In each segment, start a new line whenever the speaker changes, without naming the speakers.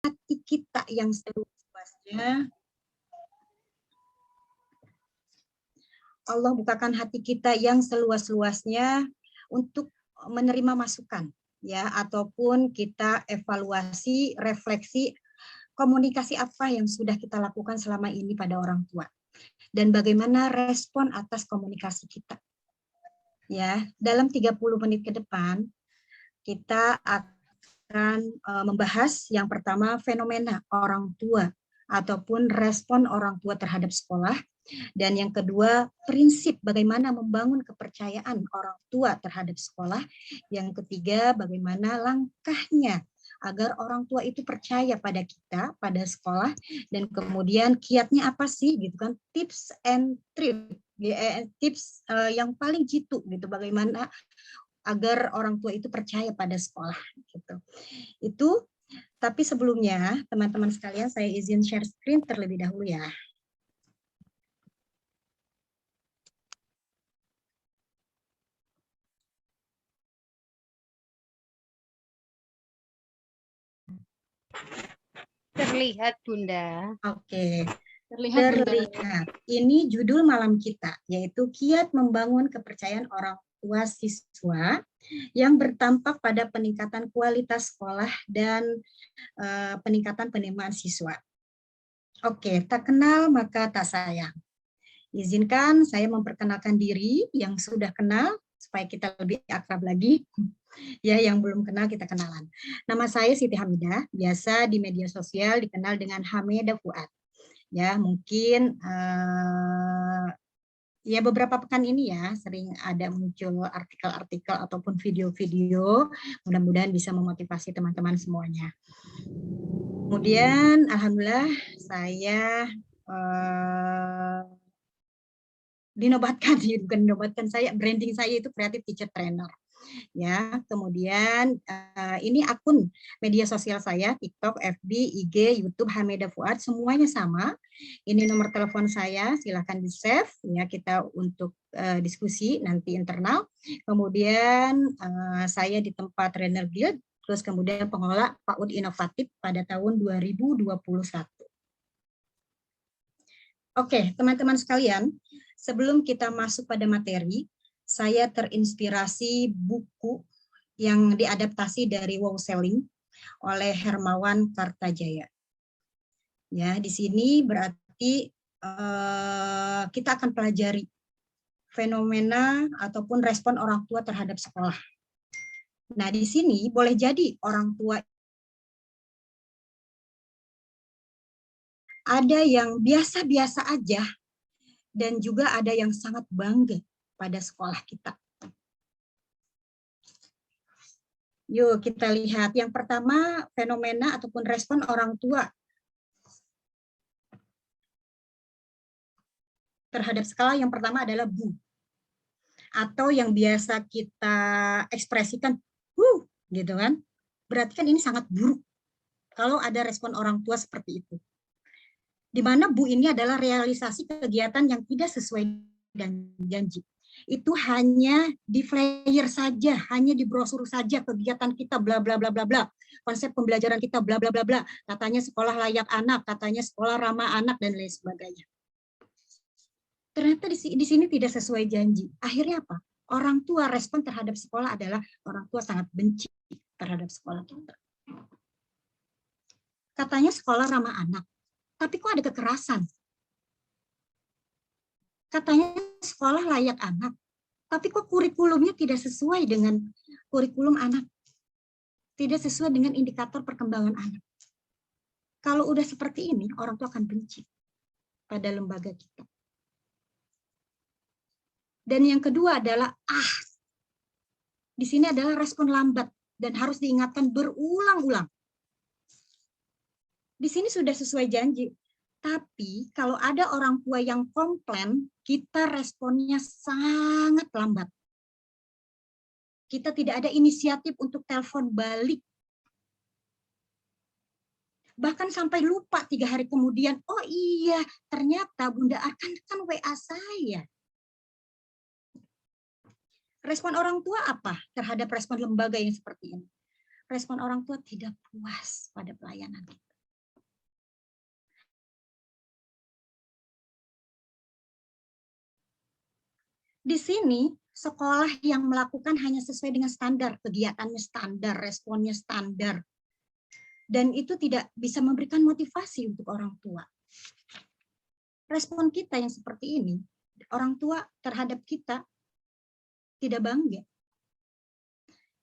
hati kita yang seluas-luasnya. Allah bukakan hati kita yang seluas-luasnya untuk menerima masukan, ya, ataupun kita evaluasi, refleksi, komunikasi apa yang sudah kita lakukan selama ini pada orang tua, dan bagaimana respon atas komunikasi kita. Ya, dalam 30 menit ke depan, kita akan membahas yang pertama fenomena orang tua ataupun respon orang tua terhadap sekolah. Dan yang kedua, prinsip bagaimana membangun kepercayaan orang tua terhadap sekolah. Yang ketiga, bagaimana langkahnya agar orang tua itu percaya pada kita, pada sekolah. Dan kemudian kiatnya apa sih, gitu kan? Tips and trick, tips yang paling jitu, gitu. Bagaimana agar orang tua itu percaya pada sekolah, gitu. Itu. Tapi sebelumnya, teman-teman sekalian, saya izin share screen terlebih dahulu ya.
Terlihat, Bunda.
Oke, terlihat. Ini judul malam kita, yaitu kiat membangun kepercayaan orang tua siswa yang bertampak pada peningkatan kualitas sekolah dan peningkatan penerimaan siswa. Oke, tak kenal maka tak sayang. Izinkan saya memperkenalkan diri yang sudah kenal supaya kita lebih akrab lagi. Ya, yang belum kenal kita kenalan. Nama saya Siti Hamidah, biasa di media sosial dikenal dengan Hamida Fuad. Ya, mungkin ya beberapa pekan ini ya sering ada muncul artikel-artikel ataupun video-video, mudah-mudahan bisa memotivasi teman-teman semuanya. Kemudian alhamdulillah saya dinobatkan, bukan dinobatkan, saya branding saya itu creative teacher trainer. Ya, kemudian ini akun media sosial saya, TikTok, FB, IG, YouTube Hamida Fuad, semuanya sama. Ini nomor telepon saya, silakan di-save ya, kita untuk diskusi nanti internal. Kemudian saya di tempat Trainer Guild, terus kemudian pengelola PAUD Inovatif pada tahun 2021. Oke, teman-teman sekalian, sebelum kita masuk pada materi, saya terinspirasi buku yang diadaptasi dari Wow Selling oleh Hermawan Kartajaya. Ya, di sini berarti kita akan pelajari fenomena ataupun respon orang tua terhadap sekolah. Nah, di sini boleh jadi orang tua ada yang biasa-biasa aja dan juga ada yang sangat bangga pada sekolah kita. Yuk kita lihat. Yang pertama, fenomena ataupun respon orang tua terhadap sekolah. Yang pertama adalah bu. Atau yang biasa kita ekspresikan, gitu kan. Berarti kan ini sangat buruk kalau ada respon orang tua seperti itu. Di mana bu ini adalah realisasi kegiatan yang tidak sesuai dengan janji. Itu hanya di flyer saja, hanya di brosur saja kegiatan kita bla bla bla bla bla. Konsep pembelajaran kita bla bla bla bla. Katanya sekolah layak anak, katanya sekolah ramah anak dan lain sebagainya. Ternyata di sini tidak sesuai janji. Akhirnya apa? Orang tua respon terhadap sekolah adalah orang tua sangat benci terhadap sekolah kita. Katanya sekolah ramah anak, tapi kok ada kekerasan? Katanya sekolah layak anak, tapi kok kurikulumnya tidak sesuai dengan kurikulum anak, tidak sesuai dengan indikator perkembangan anak. Kalau udah seperti ini, orang tua akan benci pada lembaga kita. Dan yang kedua adalah di sini adalah respon lambat dan harus diingatkan berulang-ulang. Di sini sudah sesuai janji, tapi kalau ada orang tua yang komplain, kita responnya sangat lambat. Kita tidak ada inisiatif untuk telepon balik. Bahkan sampai lupa 3 hari kemudian, oh iya, ternyata Bunda Arkan kan WA saya. Respon orang tua apa terhadap respon lembaga yang seperti ini? Respon orang tua tidak puas pada pelayanan kita. Di sini sekolah yang melakukan hanya sesuai dengan standar, kegiatannya standar, responnya standar. Dan itu tidak bisa memberikan motivasi untuk orang tua. Respon kita yang seperti ini, orang tua terhadap kita tidak bangga.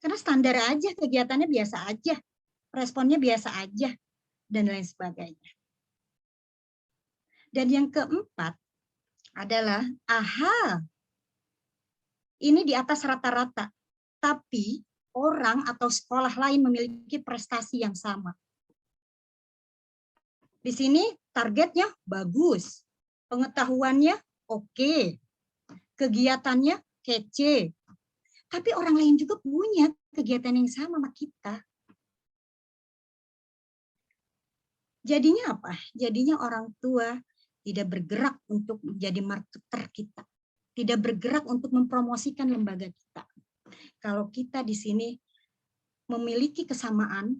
Karena standar aja, kegiatannya biasa aja, responnya biasa aja, dan lain sebagainya. Dan yang keempat adalah, ini di atas rata-rata, tapi orang atau sekolah lain memiliki prestasi yang sama. Di sini targetnya bagus, pengetahuannya oke, kegiatannya kece, tapi orang lain juga punya kegiatan yang sama sama kita. Jadinya apa? Jadinya orang tua tidak bergerak untuk menjadi marketer kita, tidak bergerak untuk mempromosikan lembaga kita. Kalau kita di sini memiliki kesamaan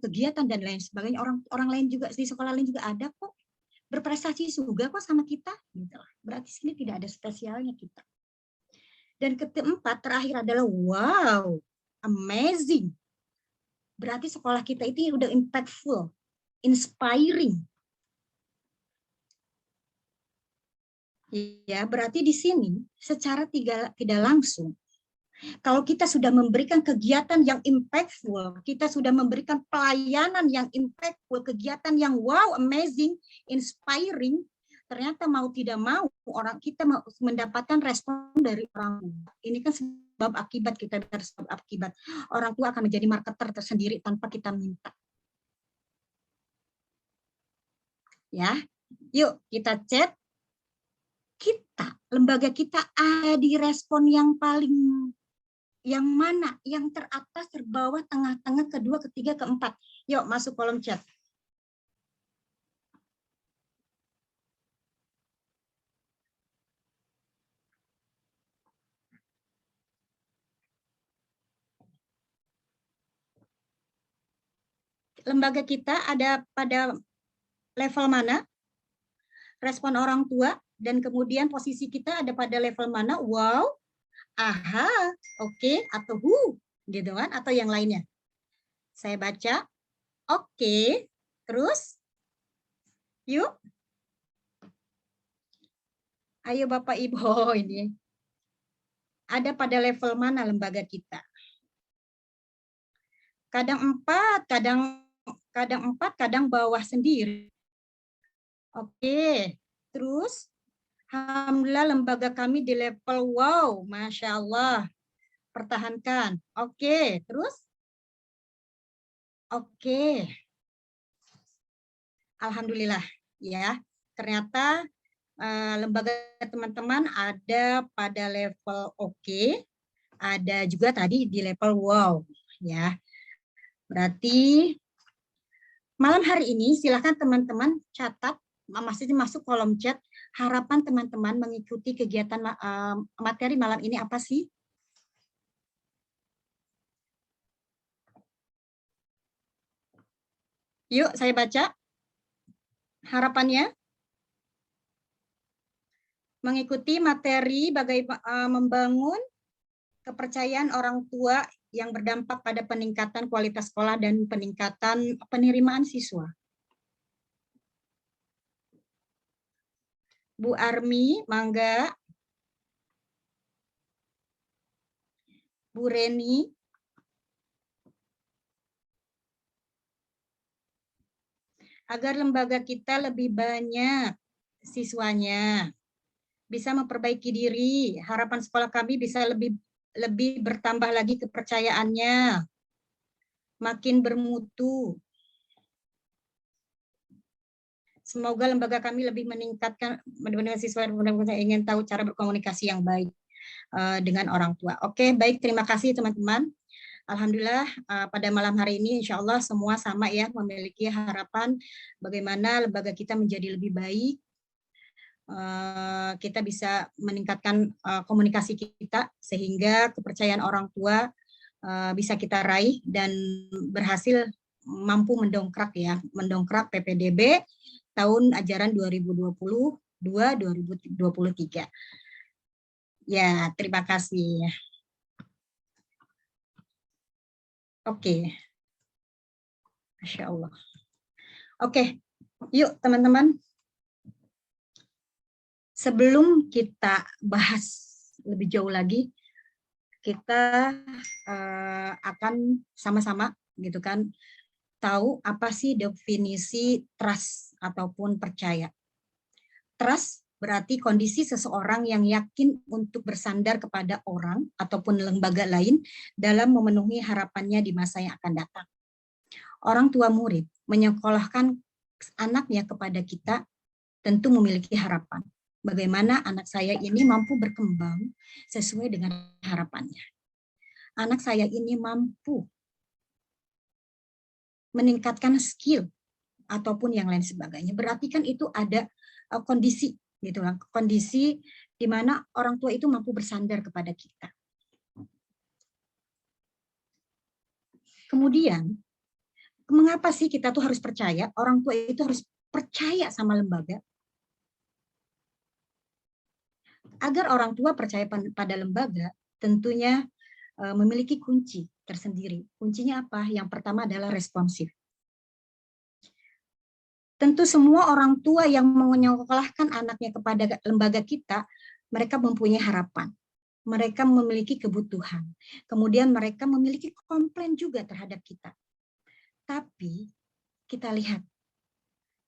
kegiatan dan lain sebagainya, orang lain juga di sekolah lain juga ada kok berprestasi juga kok sama kita, gitu. Berarti sini tidak ada spesialnya kita. Dan keempat terakhir adalah wow, amazing. Berarti sekolah kita itu udah impactful, inspiring. Ya, berarti di sini secara tidak langsung, kalau kita sudah memberikan kegiatan yang impactful, kita sudah memberikan pelayanan yang impactful, kegiatan yang wow, amazing, inspiring, ternyata mau tidak mau orang kita mendapatkan respon dari orang tua. Ini kan sebab akibat, kita bicara sebab akibat. Orang tua akan menjadi marketer tersendiri tanpa kita minta. Ya, yuk kita chat. Kita, lembaga kita ada di respon yang paling, yang mana? Yang teratas, terbawah, tengah-tengah, kedua, ketiga, keempat. Yuk masuk kolom chat. Lembaga kita ada pada level mana? Respon orang tua, dan kemudian posisi kita ada pada level mana? Wow, oke, atau gitu kan, atau yang lainnya. Saya baca, oke, terus, yuk. Ayo Bapak Ibu, ini ada pada level mana lembaga kita? Kadang 4, kadang bawah sendiri. Oke, terus alhamdulillah lembaga kami di level wow, Masya Allah, pertahankan. Oke, terus? Oke, alhamdulillah ya, ternyata lembaga teman-teman ada pada level oke, ada juga tadi di level wow ya. Berarti malam hari ini silakan teman-teman catat, masuk kolom chat, harapan teman-teman mengikuti kegiatan materi malam ini apa sih? Yuk saya baca. Harapannya mengikuti materi bagaimana membangun kepercayaan orang tua yang berdampak pada peningkatan kualitas sekolah dan peningkatan penerimaan siswa. Bu Armi, mangga. Bu Reni. Agar lembaga kita lebih banyak siswanya, bisa memperbaiki diri, harapan sekolah kami bisa lebih bertambah lagi kepercayaannya, makin bermutu. Semoga lembaga kami lebih meningkatkan dengan siswa yang ingin tahu cara berkomunikasi yang baik dengan orang tua. Oke, baik, terima kasih teman-teman. Alhamdulillah pada malam hari ini insya Allah semua sama ya, memiliki harapan bagaimana lembaga kita menjadi lebih baik, kita bisa meningkatkan komunikasi kita sehingga kepercayaan orang tua bisa kita raih dan berhasil mampu mendongkrak PPDB tahun ajaran 2022-2023. Ya, terima kasih. Oke, Masya Allah. Oke, yuk teman-teman. Sebelum kita bahas lebih jauh lagi, kita akan sama-sama gitu kan tahu apa sih definisi trust ataupun percaya. Trust berarti kondisi seseorang yang yakin untuk bersandar kepada orang ataupun lembaga lain dalam memenuhi harapannya di masa yang akan datang. Orang tua murid menyekolahkan anaknya kepada kita tentu memiliki harapan. Bagaimana anak saya ini mampu berkembang sesuai dengan harapannya. Anak saya ini mampu meningkatkan skill ataupun yang lain sebagainya. Berarti kan itu ada kondisi gitu lah, kondisi di mana orang tua itu mampu bersandar kepada kita. Kemudian, mengapa sih kita tuh harus percaya? Orang tua itu harus percaya sama lembaga. Agar orang tua percaya pada lembaga, tentunya memiliki kunci tersendiri. Kuncinya apa? Yang pertama adalah responsif. Tentu semua orang tua yang menyekolahkan anaknya kepada lembaga kita, mereka mempunyai harapan. Mereka memiliki kebutuhan. Kemudian mereka memiliki komplain juga terhadap kita. Tapi kita lihat,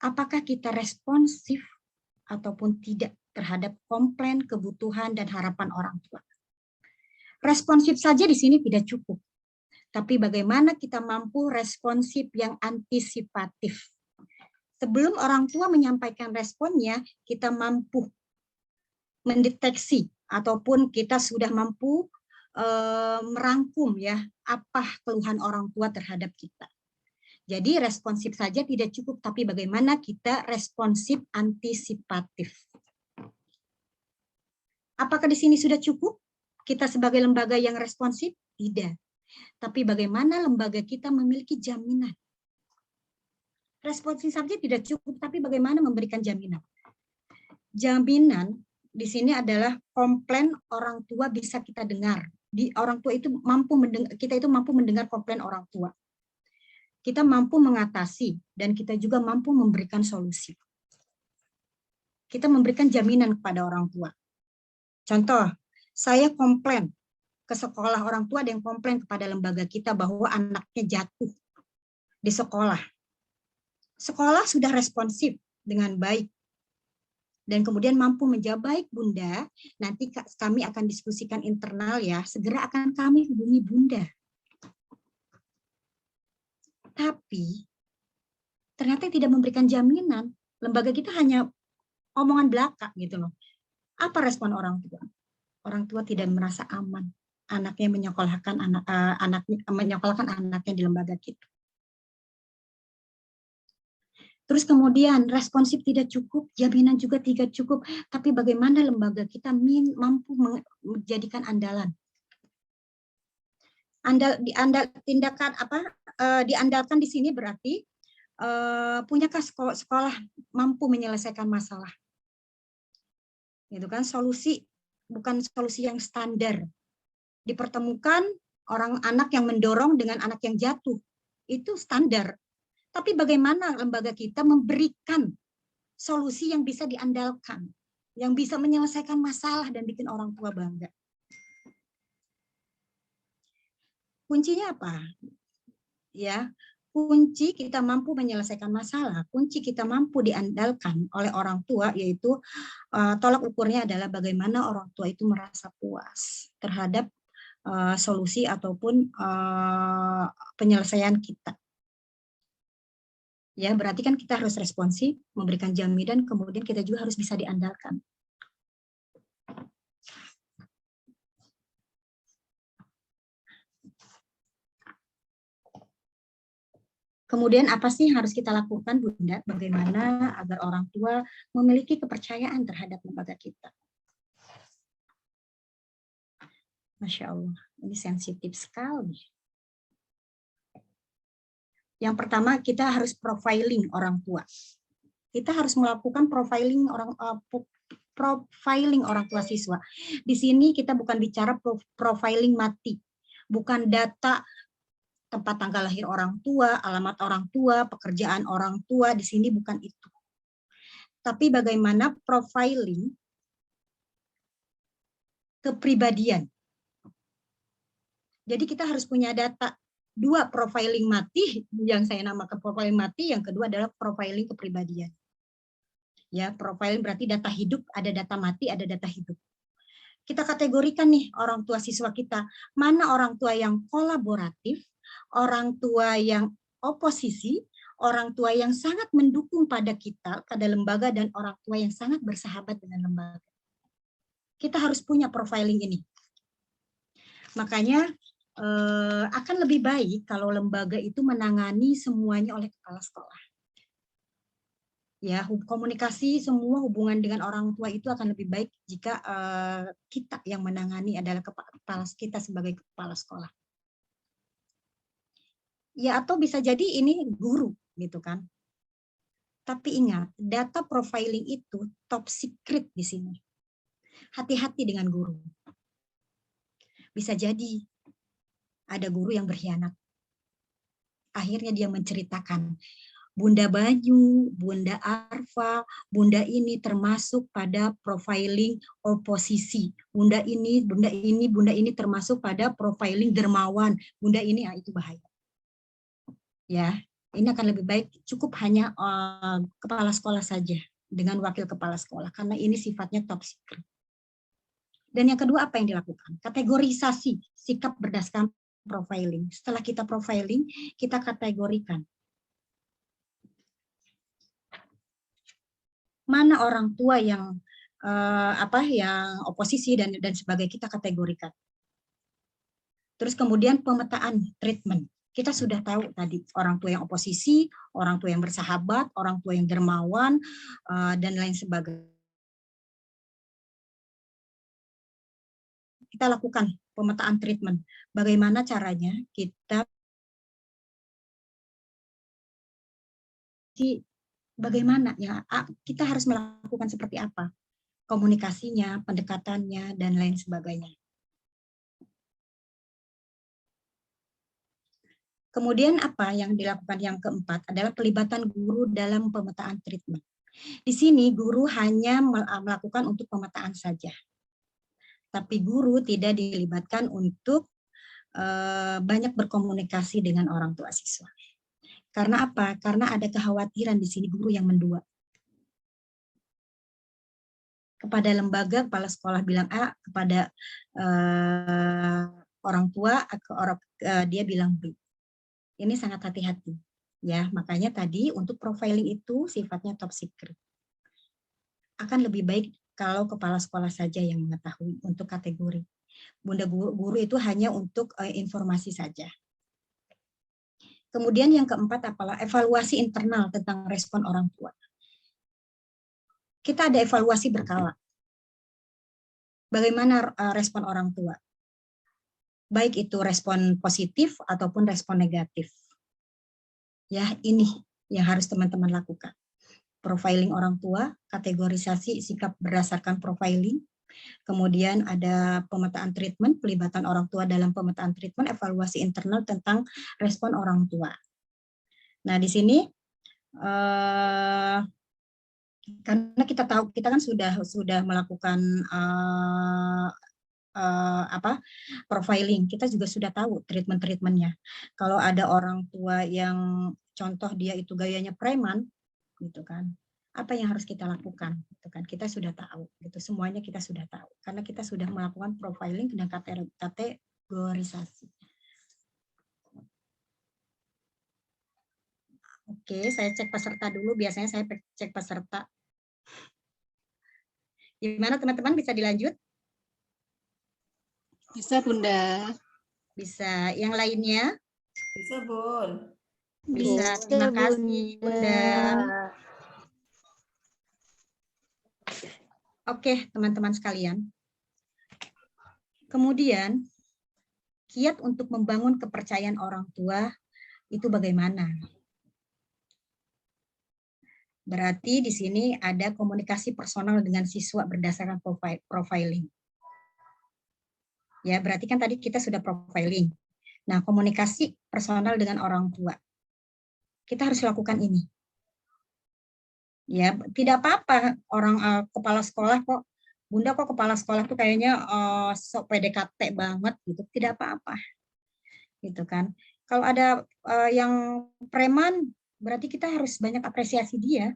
apakah kita responsif ataupun tidak terhadap komplain, kebutuhan, dan harapan orang tua. Responsif saja di sini tidak cukup. Tapi bagaimana kita mampu responsif yang antisipatif. Sebelum orang tua menyampaikan responnya, kita mampu mendeteksi ataupun kita sudah mampu merangkum ya apa keluhan orang tua terhadap kita. Jadi responsif saja tidak cukup, tapi bagaimana kita responsif antisipatif. Apakah di sini sudah cukup? Kita sebagai lembaga yang responsif? Tidak. Tapi bagaimana lembaga kita memiliki jaminan? Responsif saja tidak cukup, tapi bagaimana memberikan jaminan? Jaminan di sini adalah komplain orang tua bisa kita dengar. Di orang tua itu mampu mendengar, kita itu mampu mendengar komplain orang tua. Kita mampu mengatasi dan kita juga mampu memberikan solusi. Kita memberikan jaminan kepada orang tua. Contoh, saya komplain ke sekolah, orang tua ada yang komplain kepada lembaga kita bahwa anaknya jatuh di sekolah. Sekolah sudah responsif dengan baik dan kemudian mampu menjawab, baik Bunda, nanti kami akan diskusikan internal ya, segera akan kami hubungi Bunda. Tapi ternyata tidak memberikan jaminan, lembaga kita hanya omongan belaka gitu loh. Apa respon orang tua? Orang tua tidak merasa aman anaknya menyekolahkan anaknya di lembaga kita. Terus kemudian responsif tidak cukup, jaminan juga tidak cukup. Tapi bagaimana lembaga kita mampu menjadikan andalan? Diandalkan di sini berarti punyakah sekolah mampu menyelesaikan masalah? Gitu kan, solusi bukan solusi yang standar. Dipertemukan anak yang mendorong dengan anak yang jatuh. Itu standar. Tapi bagaimana lembaga kita memberikan solusi yang bisa diandalkan, yang bisa menyelesaikan masalah dan bikin orang tua bangga. Kuncinya apa? Ya, kunci kita mampu menyelesaikan masalah, kunci kita mampu diandalkan oleh orang tua, yaitu tolak ukurnya adalah bagaimana orang tua itu merasa puas terhadap solusi ataupun penyelesaian kita. Ya, berarti kan kita harus responsif, memberikan jaminan, kemudian kita juga harus bisa diandalkan. Kemudian apa sih yang harus kita lakukan, Bunda? Bagaimana agar orang tua memiliki kepercayaan terhadap lembaga kita? Masya Allah, ini sensitif sekali. Yang pertama, kita harus profiling orang tua. Kita harus melakukan profiling profiling orang tua siswa. Di sini kita bukan bicara profiling mati, bukan data tempat tanggal lahir orang tua, alamat orang tua, pekerjaan orang tua, di sini bukan itu. Tapi bagaimana profiling kepribadian. Jadi kita harus punya data, dua profiling mati, yang saya namakan profiling mati, yang kedua adalah profiling kepribadian. Ya, profiling berarti data hidup, ada data mati, ada data hidup. Kita kategorikan nih orang tua siswa kita, mana orang tua yang kolaboratif, orang tua yang oposisi, orang tua yang sangat mendukung pada kita, pada lembaga, dan orang tua yang sangat bersahabat dengan lembaga. Kita harus punya profiling ini. Makanya akan lebih baik kalau lembaga itu menangani semuanya oleh kepala sekolah. Ya, komunikasi semua hubungan dengan orang tua itu akan lebih baik jika kita yang menangani adalah kepala kita sebagai kepala sekolah. Ya, atau bisa jadi ini guru gitu kan. Tapi ingat, data profiling itu top secret di sini. Hati-hati dengan guru. Bisa jadi ada guru yang berkhianat. Akhirnya dia menceritakan, Bunda Banyu, Bunda Arfa, Bunda ini termasuk pada profiling oposisi. Bunda ini termasuk pada profiling dermawan. Bunda ini, itu bahaya. Ya, ini akan lebih baik cukup hanya kepala sekolah saja dengan wakil kepala sekolah, karena ini sifatnya top secret. Dan yang kedua, apa yang dilakukan? Kategorisasi sikap berdasarkan profiling. Setelah kita profiling, kita kategorikan. Mana orang tua yang yang oposisi dan sebagainya, kita kategorikan. Terus kemudian pemetaan treatment. Kita sudah tahu tadi orang tua yang oposisi, orang tua yang bersahabat, orang tua yang dermawan, dan lain sebagainya. Kita lakukan pemetaan treatment. Bagaimana caranya kita bagaimana ya kita harus melakukan seperti apa komunikasinya, pendekatannya, dan lain sebagainya. Kemudian apa yang dilakukan yang keempat adalah pelibatan guru dalam pemetaan treatment. Di sini guru hanya melakukan untuk pemetaan saja. Tapi guru tidak dilibatkan untuk banyak berkomunikasi dengan orang tua siswa. Karena apa? Karena ada kekhawatiran di sini guru yang mendua. Kepada lembaga, kepala sekolah bilang A, kepada orang tua, dia bilang B. Ini sangat hati-hati. Ya, makanya tadi untuk profiling itu sifatnya top secret. Akan lebih baik kalau kepala sekolah saja yang mengetahui untuk kategori. Bunda guru itu hanya untuk informasi saja. Kemudian yang keempat apalah evaluasi internal tentang respon orang tua. Kita ada evaluasi berkala. Bagaimana respon orang tua? Baik itu respon positif ataupun respon negatif. Ya, ini yang harus teman-teman lakukan. Profiling orang tua, kategorisasi sikap berdasarkan profiling, kemudian ada pemetaan treatment, pelibatan orang tua dalam pemetaan treatment, evaluasi internal tentang respon orang tua. Nah, di sini karena kita tahu kita kan sudah melakukan profiling, kita juga sudah tahu treatmentnya. Kalau ada orang tua yang contoh dia itu gayanya preman, gitu kan, apa yang harus kita lakukan? Gitu kan, kita sudah tahu, gitu semuanya kita sudah tahu, karena kita sudah melakukan profiling dan kategorisasi. Oke, saya cek peserta dulu. Biasanya saya cek peserta. Gimana teman-teman, bisa dilanjut?
Bisa, Bunda.
Bisa. Yang lainnya?
Bisa, Bun.
Bisa. Terima kasih, Bunda. Oke, teman-teman sekalian. Kemudian, kiat untuk membangun kepercayaan orang tua itu bagaimana? Berarti di sini ada komunikasi personal dengan siswa berdasarkan profiling. Ya, berarti kan tadi kita sudah profiling. Nah, komunikasi personal dengan orang tua. Kita harus lakukan ini. Ya, tidak apa-apa orang kepala sekolah kok, Bunda kok kepala sekolah tuh kayaknya sok PDKT banget gitu. Tidak apa-apa. Gitu kan. Kalau ada yang preman, berarti kita harus banyak apresiasi dia.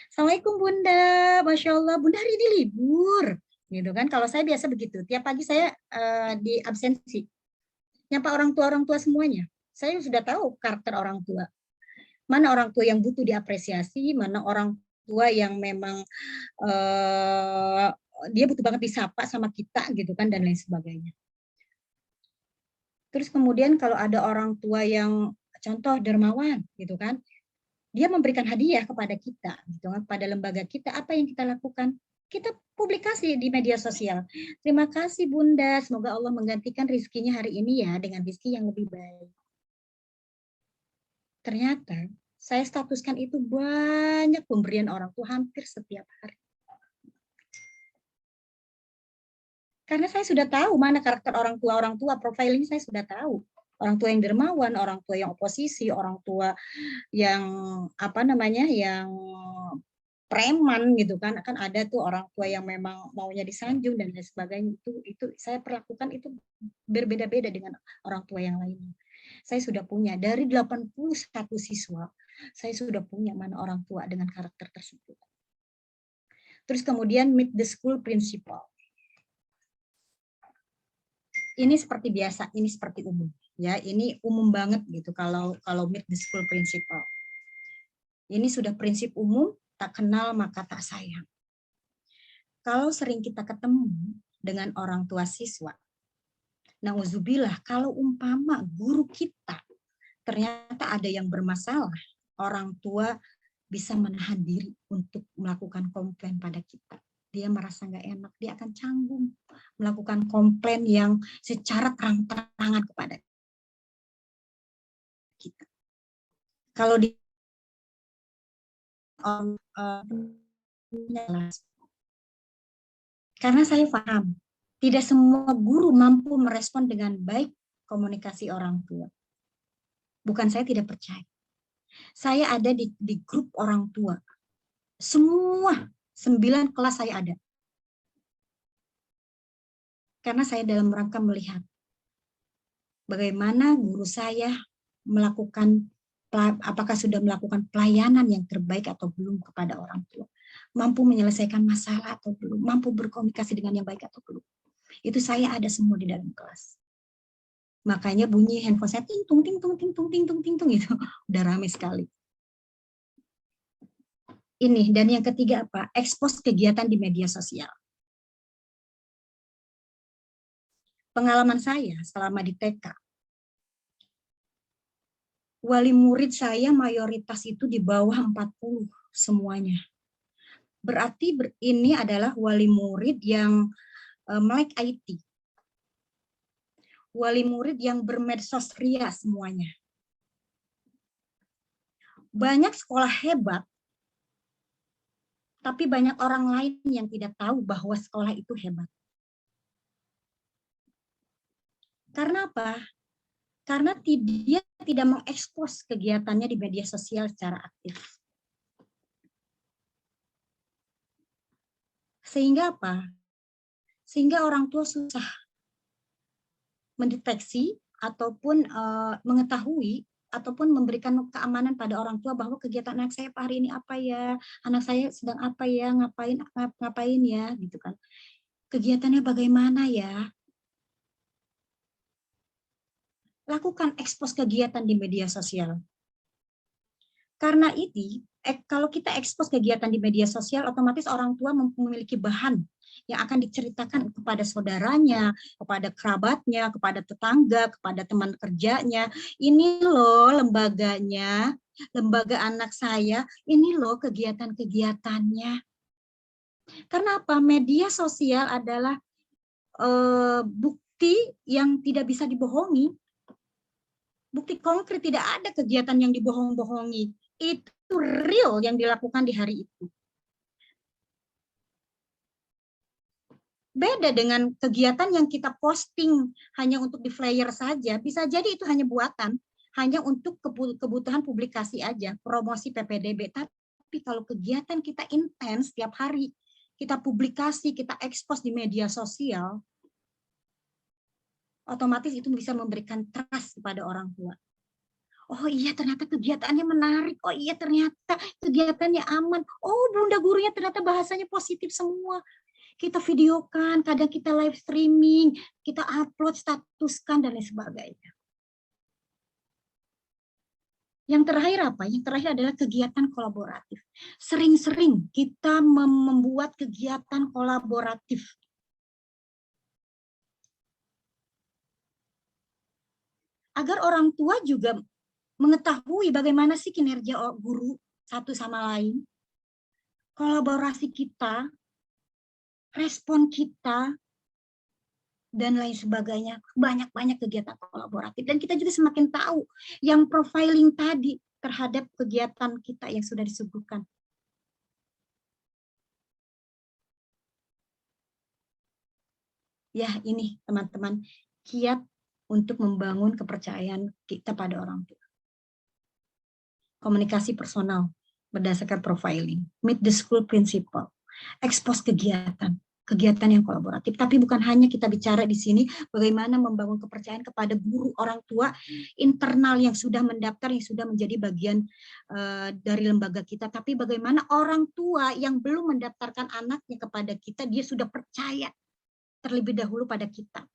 Assalamualaikum Bunda, Masya Allah, Bunda hari ini libur. Gitu kan. Kalau saya biasa begitu, tiap pagi saya di absensi. Nyapa orang tua semuanya. Saya sudah tahu karakter orang tua. Mana orang tua yang butuh diapresiasi, mana orang tua yang memang dia butuh banget disapa sama kita gitu kan, dan lain sebagainya. Terus kemudian kalau ada orang tua yang contoh dermawan gitu kan, dia memberikan hadiah kepada kita gitu kan, kepada lembaga kita, apa yang kita lakukan? Kita publikasi di media sosial. Terima kasih Bunda, semoga Allah menggantikan rizkinya hari ini ya dengan rizki yang lebih baik. Ternyata saya statuskan itu banyak pemberian orang tua hampir setiap hari. Karena saya sudah tahu mana karakter orang tua, profiling saya sudah tahu. Orang tua yang dermawan, orang tua yang oposisi, orang tua yang apa namanya, yang preman gitu kan ada tuh orang tua yang memang maunya disanjung dan lain sebagainya. Itu saya perlakukan itu berbeda-beda dengan orang tua yang lainnya. Saya sudah punya dari 81 siswa, saya sudah punya mana orang tua dengan karakter tersebut. Terus kemudian meet the school principal. Ini seperti biasa, ini seperti umum ya, ini umum banget gitu kalau meet the school principal. Ini sudah prinsip umum, tak kenal maka tak sayang. Kalau sering kita ketemu dengan orang tua siswa, nauzubillah, kalau umpama guru kita ternyata ada yang bermasalah, orang tua bisa menahan diri untuk melakukan komplain pada kita. Dia merasa nggak enak, dia akan canggung melakukan komplain yang secara terang-terangan kepada kita. Kalau di karena saya paham, tidak semua guru mampu merespon dengan baik komunikasi orang tua. Bukan saya tidak percaya. Saya ada di grup orang tua. Semua 9 kelas saya ada. Karena saya dalam rangka melihat bagaimana guru saya melakukan, apakah sudah melakukan pelayanan yang terbaik atau belum kepada orang tua. Mampu menyelesaikan masalah atau belum, mampu berkomunikasi dengan yang baik atau belum. Itu saya ada semua di dalam kelas. Makanya bunyi handphone saya ting tung ting tung ting tung ting tung ting tung itu udah ramai sekali. Ini, dan yang ketiga apa? Expose kegiatan di media sosial. Pengalaman saya selama di TK, wali murid saya mayoritas itu di bawah 40 semuanya. Berarti ini adalah wali murid yang melek IT. Wali murid yang bermedsos ria semuanya. Banyak sekolah hebat, tapi banyak orang lain yang tidak tahu bahwa sekolah itu hebat. Karena apa? Karena dia tidak mengekspos kegiatannya di media sosial secara aktif. Sehingga apa? Sehingga orang tua susah mendeteksi ataupun mengetahui ataupun memberikan keamanan pada orang tua bahwa kegiatan anak saya hari ini apa ya, anak saya sedang apa ya, ngapain ya, gitu kan. Kegiatannya bagaimana ya? Lakukan ekspos kegiatan di media sosial. Karena ini, kalau kita ekspos kegiatan di media sosial, otomatis orang tua memiliki bahan yang akan diceritakan kepada saudaranya, kepada kerabatnya, kepada tetangga, kepada teman kerjanya. Ini loh lembaganya, lembaga anak saya, ini loh kegiatan-kegiatannya. Karena apa? Media sosial adalah bukti yang tidak bisa dibohongi. Bukti konkret, tidak ada kegiatan yang dibohong-bohongi. itu real yang dilakukan di hari itu. Beda dengan kegiatan yang kita posting hanya untuk di flyer saja, bisa jadi itu hanya buatan, hanya untuk kebutuhan publikasi aja, promosi PPDB. Tapi kalau kegiatan kita intens setiap hari, kita publikasi, kita ekspos di media sosial, otomatis itu bisa memberikan trust kepada orang tua. Oh iya, ternyata kegiatannya menarik. Oh iya, ternyata kegiatannya aman. Oh, bunda gurunya ternyata bahasanya positif semua. Kita videokan, kadang kita live streaming, kita upload, statuskan, dan lain sebagainya. Yang terakhir apa? Yang terakhir adalah kegiatan kolaboratif. Sering-sering kita membuat kegiatan kolaboratif. Agar orang tua juga mengetahui bagaimana sih kinerja guru satu sama lain. Kolaborasi kita, respon kita, dan lain sebagainya. Banyak-banyak kegiatan kolaboratif. Dan kita juga semakin tahu yang profiling tadi terhadap kegiatan kita yang sudah disuguhkan. Ya, ini teman-teman, kiat untuk membangun kepercayaan kita pada orang tua. Komunikasi personal berdasarkan profiling, meet the school principal, expose kegiatan yang kolaboratif. Tapi bukan hanya kita bicara di sini bagaimana membangun kepercayaan kepada guru, orang tua internal yang sudah mendaftar, yang sudah menjadi bagian dari lembaga kita, tapi bagaimana orang tua yang belum mendaftarkan anaknya kepada kita, dia sudah percaya terlebih dahulu pada kita.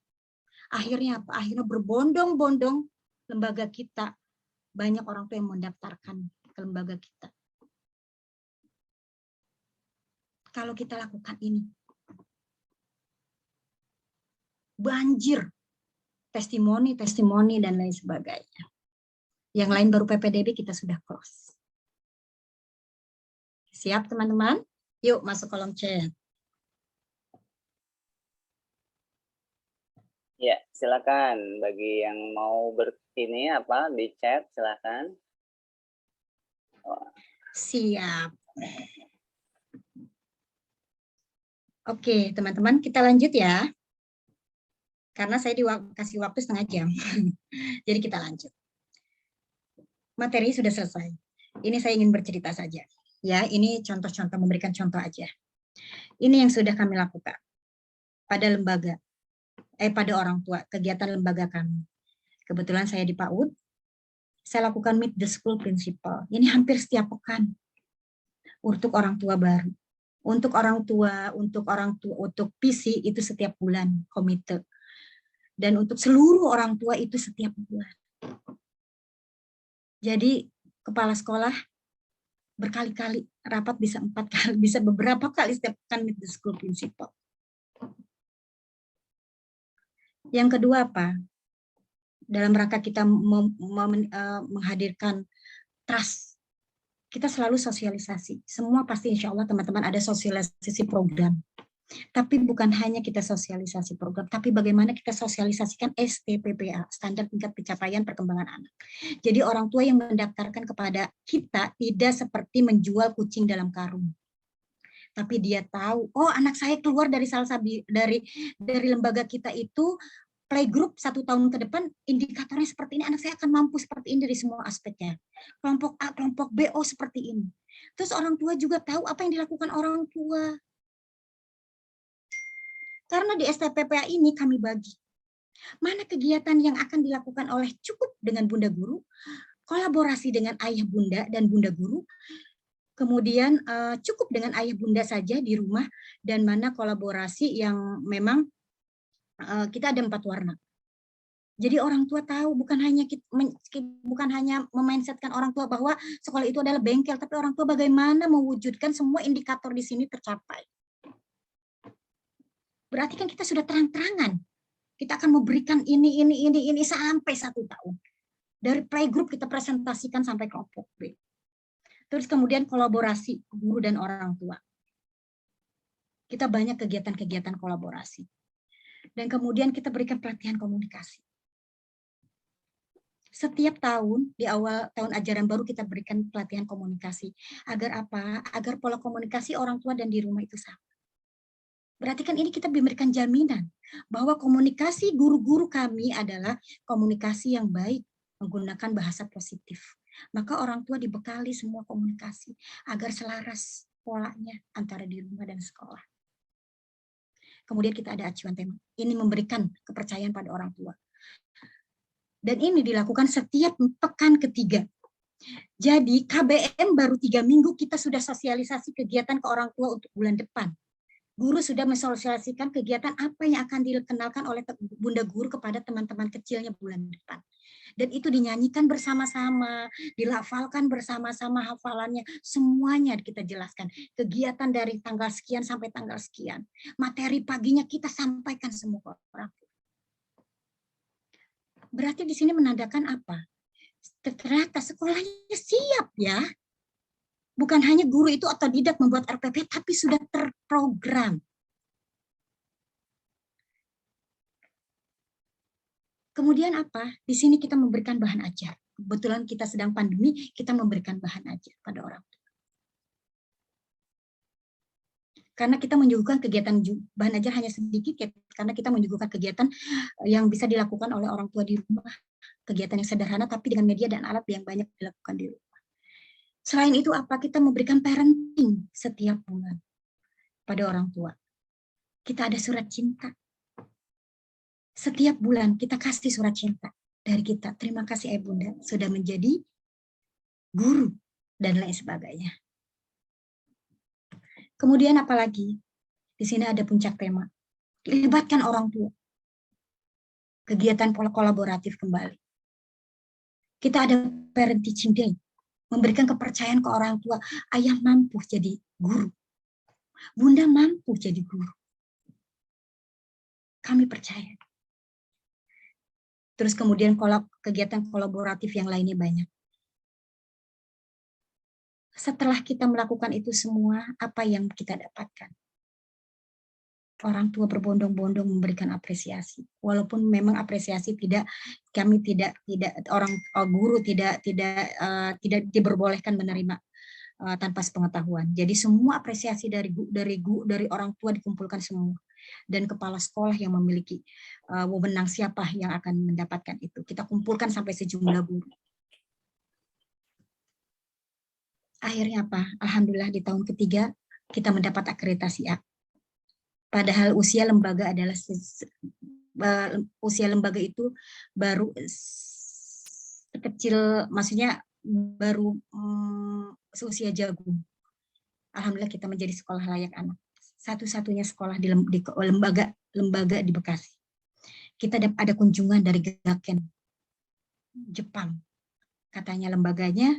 Akhirnya apa? Akhirnya berbondong-bondong lembaga kita, banyak orang tua yang mendaftarkan ke lembaga kita. Kalau kita lakukan ini, banjir testimoni dan lain sebagainya. Yang lain baru PPDB kita sudah close. Siap teman-teman? Yuk masuk kolom chat.
Ya, silakan bagi yang mau di chat silakan.
Siap. Oke, teman-teman, kita lanjut ya. Karena saya dikasih waktu setengah jam. Jadi kita lanjut. Materi sudah selesai. Ini saya ingin bercerita saja. Ya, ini contoh-contoh, memberikan contoh aja. Ini yang sudah kami lakukan pada lembaga, pada orang tua, kegiatan lembaga kami. Kebetulan saya di PAUD, saya lakukan meet the school principal. Ini hampir setiap pekan untuk orang tua baru. Untuk PC itu setiap bulan komite. Dan untuk seluruh orang tua itu setiap bulan. Jadi kepala sekolah berkali-kali rapat, bisa 4 kali, bisa beberapa kali setiap pekan meet the school principal. Yang kedua apa? Dalam rangka kita menghadirkan trust, kita selalu sosialisasi. Semua pasti insya Allah teman-teman ada sosialisasi program. Tapi bukan hanya kita sosialisasi program, tapi bagaimana kita sosialisasikan STPPA, standar tingkat pencapaian perkembangan anak. Jadi orang tua yang mendaftarkan kepada kita tidak seperti menjual kucing dalam karung. Tapi dia tahu, oh anak saya keluar dari dari lembaga kita itu, playgroup 1 tahun ke depan, indikatornya seperti ini, anak saya akan mampu seperti ini dari semua aspeknya. Kelompok A, kelompok B, oh seperti ini. Terus orang tua juga tahu apa yang dilakukan orang tua. Karena di STPPA ini kami bagi. Mana kegiatan yang akan dilakukan oleh cukup dengan bunda guru, kolaborasi dengan ayah bunda dan bunda guru, kemudian cukup dengan ayah bunda saja di rumah, dan mana kolaborasi yang memang kita ada 4 warna. Jadi orang tua tahu, bukan hanya memindsetkan orang tua bahwa sekolah itu adalah bengkel, tapi orang tua bagaimana mewujudkan semua indikator di sini tercapai. Berarti kan kita sudah terang-terangan. Kita akan memberikan ini sampai 1 tahun. Dari playgroup kita presentasikan sampai kelompok B. Terus kemudian kolaborasi guru dan orang tua. Kita banyak kegiatan-kegiatan kolaborasi. Dan kemudian kita berikan pelatihan komunikasi. Setiap tahun, di awal tahun ajaran baru kita berikan pelatihan komunikasi. Agar apa? Agar pola komunikasi orang tua dan di rumah itu sama. Berarti kan ini kita memberikan jaminan bahwa komunikasi guru-guru kami adalah komunikasi yang baik, menggunakan bahasa positif. Maka orang tua dibekali semua komunikasi agar selaras polanya antara di rumah dan sekolah. Kemudian kita ada acuan tema. Ini memberikan kepercayaan pada orang tua. Dan ini dilakukan setiap pekan ketiga. Jadi KBM baru 3 minggu kita sudah sosialisasi kegiatan ke orang tua untuk bulan depan. Guru sudah mensosialisasikan kegiatan apa yang akan dikenalkan oleh Bunda Guru kepada teman-teman kecilnya bulan depan. Dan itu dinyanyikan bersama-sama, dilafalkan bersama-sama hafalannya, semuanya kita jelaskan. Kegiatan dari tanggal sekian sampai tanggal sekian. Materi paginya kita sampaikan semua ke orang tua. Berarti di sini menandakan apa? Ternyata sekolahnya siap ya. Bukan hanya guru itu otodidak membuat RPP, tapi sudah terprogram. Kemudian apa? Di sini kita memberikan bahan ajar. Kebetulan kita sedang pandemi, kita memberikan bahan ajar pada orang tua. Karena kita menyuguhkan kegiatan bahan ajar hanya sedikit, karena kita menyuguhkan kegiatan yang bisa dilakukan oleh orang tua di rumah. Kegiatan yang sederhana, tapi dengan media dan alat yang banyak dilakukan di rumah. Selain itu apa? Kita memberikan parenting setiap bulan pada orang tua. Kita ada surat cinta. Setiap bulan kita kasih surat cinta dari kita. Terima kasih Bunda sudah menjadi guru dan lain sebagainya. Kemudian apalagi? Di sini ada puncak tema. Libatkan orang tua. Kegiatan pola kolaboratif kembali. Kita ada parent teaching day. Memberikan kepercayaan ke orang tua. Ayah mampu jadi guru. Bunda mampu jadi guru. Kami percaya. Terus kemudian kegiatan kolaboratif yang lainnya banyak. Setelah kita melakukan itu semua, apa yang kita dapatkan? Orang tua berbondong-bondong memberikan apresiasi. Walaupun memang apresiasi kami tidak orang guru tidak diperbolehkan menerima tanpa sepengetahuan. Jadi semua apresiasi dari orang tua dikumpulkan semua. Dan kepala sekolah yang memiliki wewenang siapa yang akan mendapatkan itu. Kita kumpulkan sampai sejumlah guru. Akhirnya apa? Alhamdulillah di tahun ketiga kita mendapat akreditasi A. Padahal usia lembaga itu baru kecil, maksudnya baru seusia jagung. Alhamdulillah kita menjadi sekolah layak anak. Satu-satunya sekolah di lembaga di Bekasi. Kita ada kunjungan dari Gaken, Jepang. Katanya lembaganya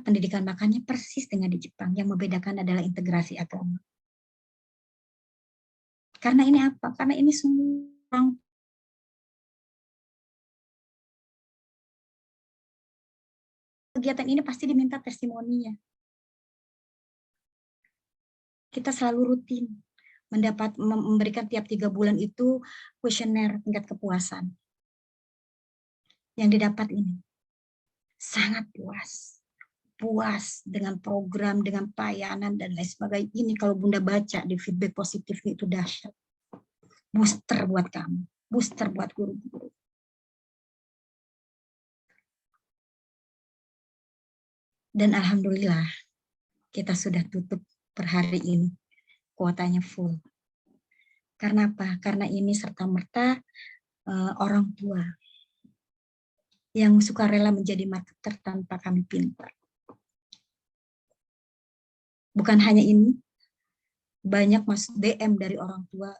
pendidikan makannya persis dengan di Jepang. Yang membedakan adalah integrasi agama. Karena ini apa? Karena ini semua orang kegiatan ini pasti diminta testimoninya. Kita selalu rutin memberikan tiap 3 bulan itu kuesioner tingkat kepuasan. Yang didapat ini sangat puas dengan program, dengan pelayanan dan lain sebagainya. Ini kalau Bunda baca di feedback positifnya itu dahsyat. Booster buat kamu, booster buat guru-guru. Dan alhamdulillah kita sudah tutup per hari ini kuotanya full. Karena apa? Karena ini serta-merta orang tua yang sukarela menjadi marketer tanpa kami pintar. Bukan hanya ini, banyak DM dari orang tua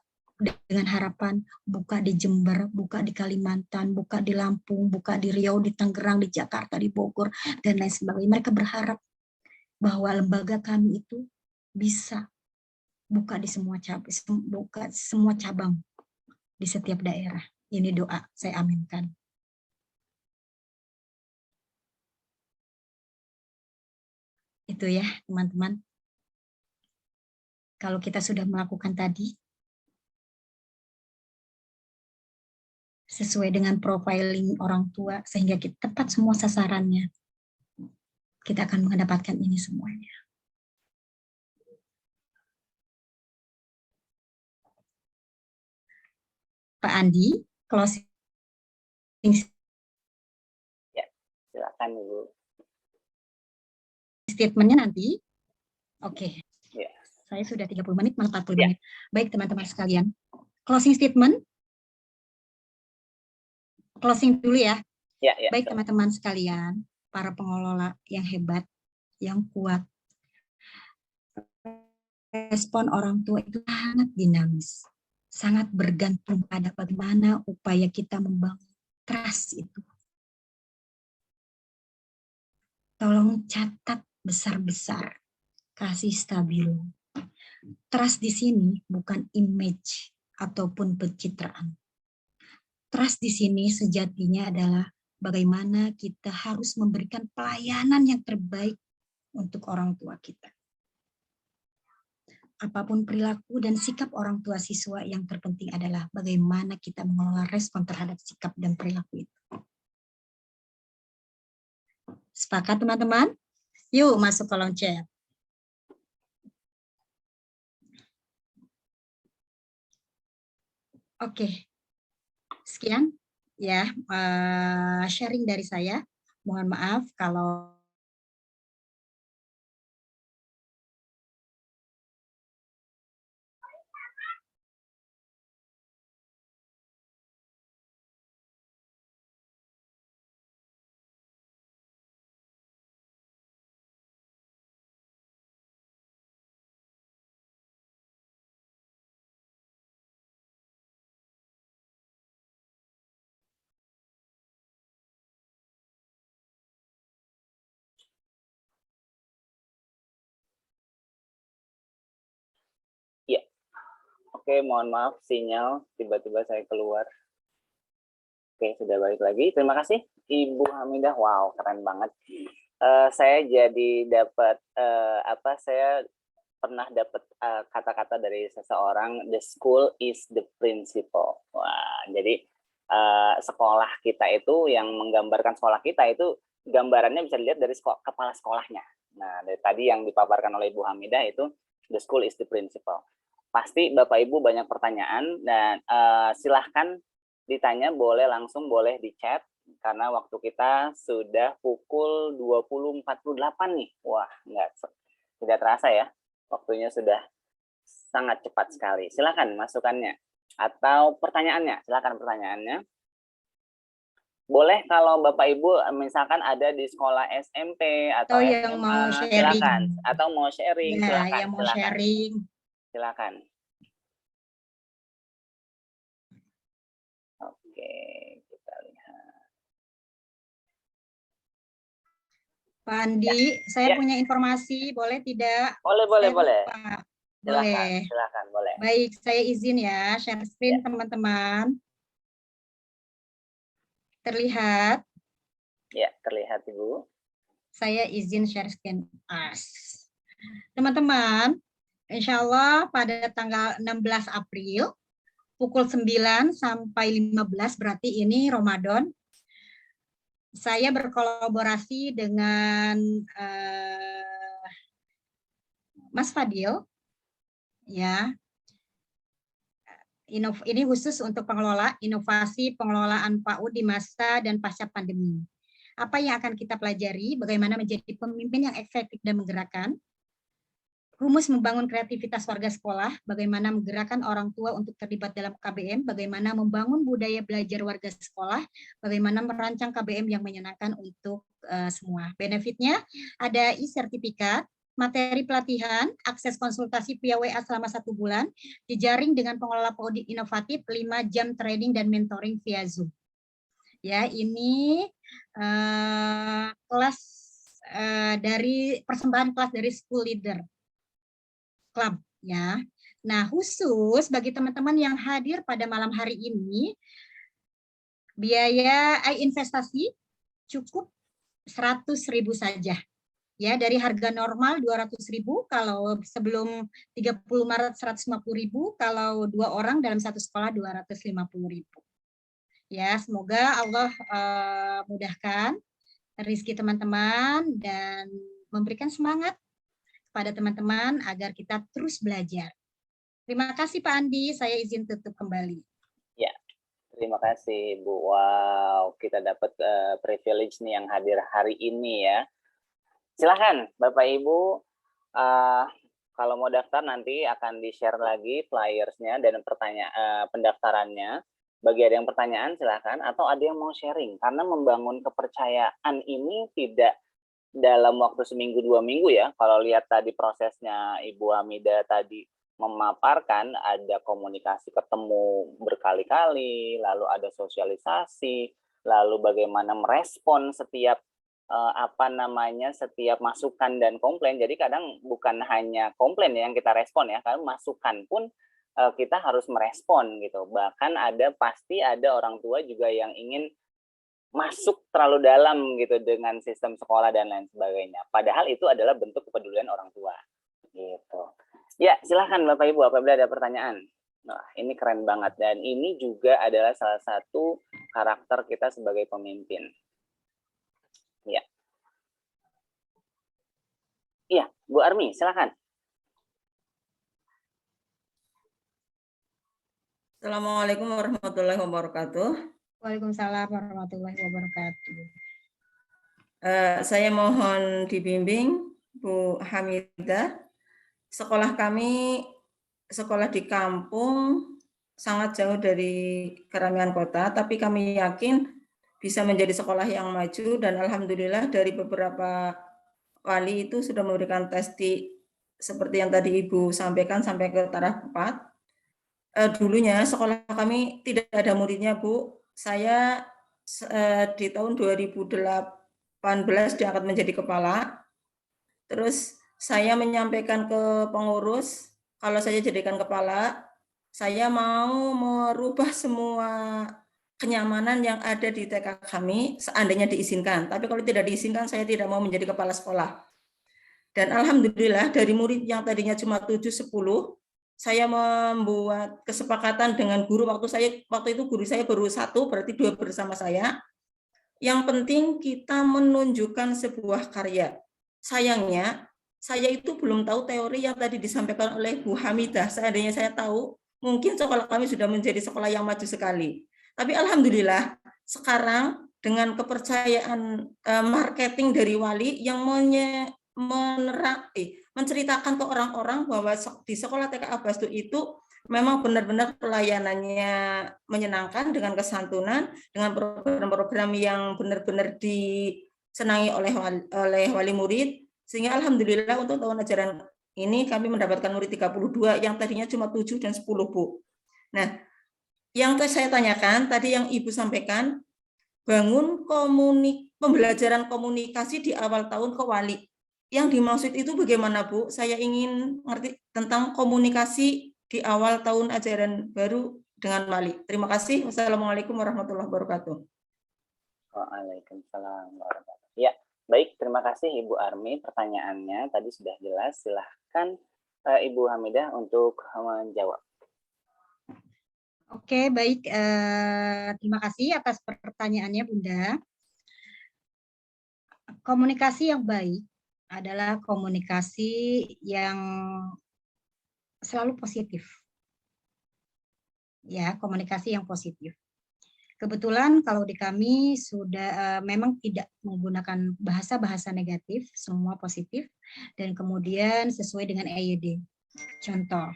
dengan harapan buka di Jember, buka di Kalimantan, buka di Lampung, buka di Riau, di Tangerang, di Jakarta, di Bogor, dan lain sebagainya. Mereka berharap bahwa lembaga kami itu bisa buka di semua cabang di setiap daerah. Ini doa, saya aminkan. Itu ya, teman-teman. Kalau kita sudah melakukan tadi, sesuai dengan profiling orang tua sehingga kita tepat semua sasarannya. Kita akan mendapatkan ini semuanya. Pak Andi, closing
Ya, silakan Ibu.
statementnya nanti. Oke.
Ya.
Saya sudah 30 menit, malah 40
Ya.
menit. Baik teman-teman sekalian. Closing statement. Closing dulu ya.
Ya, ya.
Baik teman-teman sekalian, para pengelola yang hebat, yang kuat. Respon orang tua itu sangat dinamis. Sangat bergantung pada bagaimana upaya kita membangun trust itu. Tolong catat besar-besar. Kasih stabilo. Trust di sini bukan image ataupun pencitraan. Trust di sini sejatinya adalah bagaimana kita harus memberikan pelayanan yang terbaik untuk orang tua kita. Apapun perilaku dan sikap orang tua siswa, yang terpenting adalah bagaimana kita mengelola respon terhadap sikap dan perilaku itu. Sepakat teman-teman? Yuk masuk kolom chat. Oke, sekian ya sharing dari saya. Mohon maaf kalau
Ya. Oke, mohon maaf sinyal tiba-tiba saya keluar. Oke, sudah balik lagi. Terima kasih Ibu Hamidah. Wow, keren banget. Saya jadi dapat saya pernah dapat kata-kata dari seseorang, the school is the principal. Wah, jadi sekolah kita itu, yang menggambarkan sekolah kita itu gambarannya bisa dilihat dari kepala sekolahnya. Nah, dari tadi yang dipaparkan oleh Ibu Hamidah itu the school is the principal. Pasti Bapak Ibu banyak pertanyaan, dan silahkan ditanya, boleh langsung, boleh di chat, karena waktu kita sudah pukul 20.48 nih. Wah, tidak terasa ya. Waktunya sudah sangat cepat sekali. Silakan masukannya atau pertanyaannya. Silakan pertanyaannya. Boleh kalau Bapak Ibu misalkan ada di sekolah SMP atau
yang
SMA,
mau sharing.
silakan. Atau mau sharing,
ya,
silakan.
Yang mau sharing.
Silakan. Oke, kita lihat.
Pak Andi, saya punya informasi, boleh tidak?
Boleh.
Boleh.
Silakan, boleh.
Baik, saya izin ya, share screen teman-teman. Terlihat?
Ya, terlihat Ibu.
Saya izin share screen. Teman-teman, insya Allah pada tanggal 16 April, pukul 9 sampai 15, berarti ini Ramadan, saya berkolaborasi dengan Mas Fadil, ya. Ini khusus untuk pengelola inovasi pengelolaan PAUD di masa dan pasca pandemi. Apa yang akan kita pelajari? Bagaimana menjadi pemimpin yang efektif dan menggerakkan. Rumus membangun kreativitas warga sekolah, bagaimana menggerakkan orang tua untuk terlibat dalam KBM, bagaimana membangun budaya belajar warga sekolah, bagaimana merancang KBM yang menyenangkan untuk semua. Benefitnya ada e-sertifikat, materi pelatihan, akses konsultasi via WA selama 1 bulan, dijaring dengan pengelola PAUD inovatif, 5 jam training dan mentoring via Zoom. Ya, ini kelas dari persembahan kelas dari School Leader Club, ya. Nah, khusus bagi teman-teman yang hadir pada malam hari ini, biaya investasi cukup 100.000 saja. Ya, dari harga normal 200.000, kalau sebelum 30 Maret 150.000, kalau 2 orang dalam satu sekolah 250.000. Ya, semoga Allah mudahkan rezeki teman-teman dan memberikan semangat kepada teman-teman agar kita terus belajar. Terima kasih Pak Andi, saya izin tutup kembali.
Ya, terima kasih Bu. Wow, kita dapat privilege nih yang hadir hari ini ya. Silahkan Bapak Ibu, kalau mau daftar nanti akan di-share lagi flyersnya dan pendaftarannya. Bagi ada yang pertanyaan silahkan, atau ada yang mau sharing. Karena membangun kepercayaan ini tidak dalam waktu seminggu 2 minggu ya. Kalau lihat tadi prosesnya Ibu Hamidah tadi memaparkan, ada komunikasi ketemu berkali-kali, lalu ada sosialisasi, lalu bagaimana merespon setiap setiap masukan dan komplain. Jadi kadang bukan hanya komplain yang kita respon ya, karena masukan pun kita harus merespon gitu. Bahkan pasti ada orang tua juga yang ingin masuk terlalu dalam gitu dengan sistem sekolah dan lain sebagainya. Padahal itu adalah bentuk kepedulian orang tua. Gitu. Ya, silahkan Bapak Ibu apabila ada pertanyaan. Nah, ini keren banget dan ini juga adalah salah satu karakter kita sebagai pemimpin. Ya. Iya, Bu Armi, silahkan.
Assalamualaikum warahmatullahi wabarakatuh.
Waalaikumsalam warahmatullahi wabarakatuh.
Saya mohon dibimbing Bu Hamidah. Sekolah kami sekolah di kampung, sangat jauh dari keramaian kota, tapi kami yakin bisa menjadi sekolah yang maju dan alhamdulillah dari beberapa wali itu sudah memberikan testi seperti yang tadi Ibu sampaikan sampai ke taraf 4. Dulunya sekolah kami tidak ada muridnya, Bu. Saya di tahun 2018 diangkat menjadi kepala. Terus saya menyampaikan ke pengurus, kalau saya jadikan kepala, saya mau merubah semua kenyamanan yang ada di TK kami seandainya diizinkan. Tapi kalau tidak diizinkan, saya tidak mau menjadi kepala sekolah. Dan alhamdulillah dari murid yang tadinya cuma 7-10, saya membuat kesepakatan dengan guru waktu itu guru saya baru 1, berarti 2 bersama saya. Yang penting kita menunjukkan sebuah karya. Sayangnya saya itu belum tahu teori yang tadi disampaikan oleh Bu Hamidah. Seandainya saya tahu, mungkin sekolah kami sudah menjadi sekolah yang maju sekali. Tapi alhamdulillah sekarang dengan kepercayaan marketing dari wali yang menceritakan ke orang-orang bahwa di sekolah TK Abastu itu memang benar-benar pelayanannya menyenangkan dengan kesantunan, dengan program-program yang benar-benar disenangi oleh wali murid, sehingga alhamdulillah untuk tahun ajaran ini kami mendapatkan murid 32 yang tadinya cuma 7 dan 10, Bu. Nah, yang saya tanyakan tadi yang Ibu sampaikan, bangun pembelajaran komunikasi di awal tahun ke wali. Yang dimaksud itu bagaimana, Bu? Saya ingin ngerti tentang komunikasi di awal tahun ajaran baru dengan wali. Terima kasih. Wassalamualaikum warahmatullahi wabarakatuh.
Waalaikumsalam warahmatullahi wabarakatuh. Ya, baik. Terima kasih Ibu Armi. Pertanyaannya tadi sudah jelas. Silahkan Ibu Hamidah untuk menjawab.
Oke, baik. Terima kasih atas pertanyaannya, Bunda. Komunikasi yang baik adalah komunikasi yang selalu positif. Ya, komunikasi yang positif. Kebetulan kalau di kami sudah memang tidak menggunakan bahasa-bahasa negatif, semua positif, dan kemudian sesuai dengan EYD. Contoh,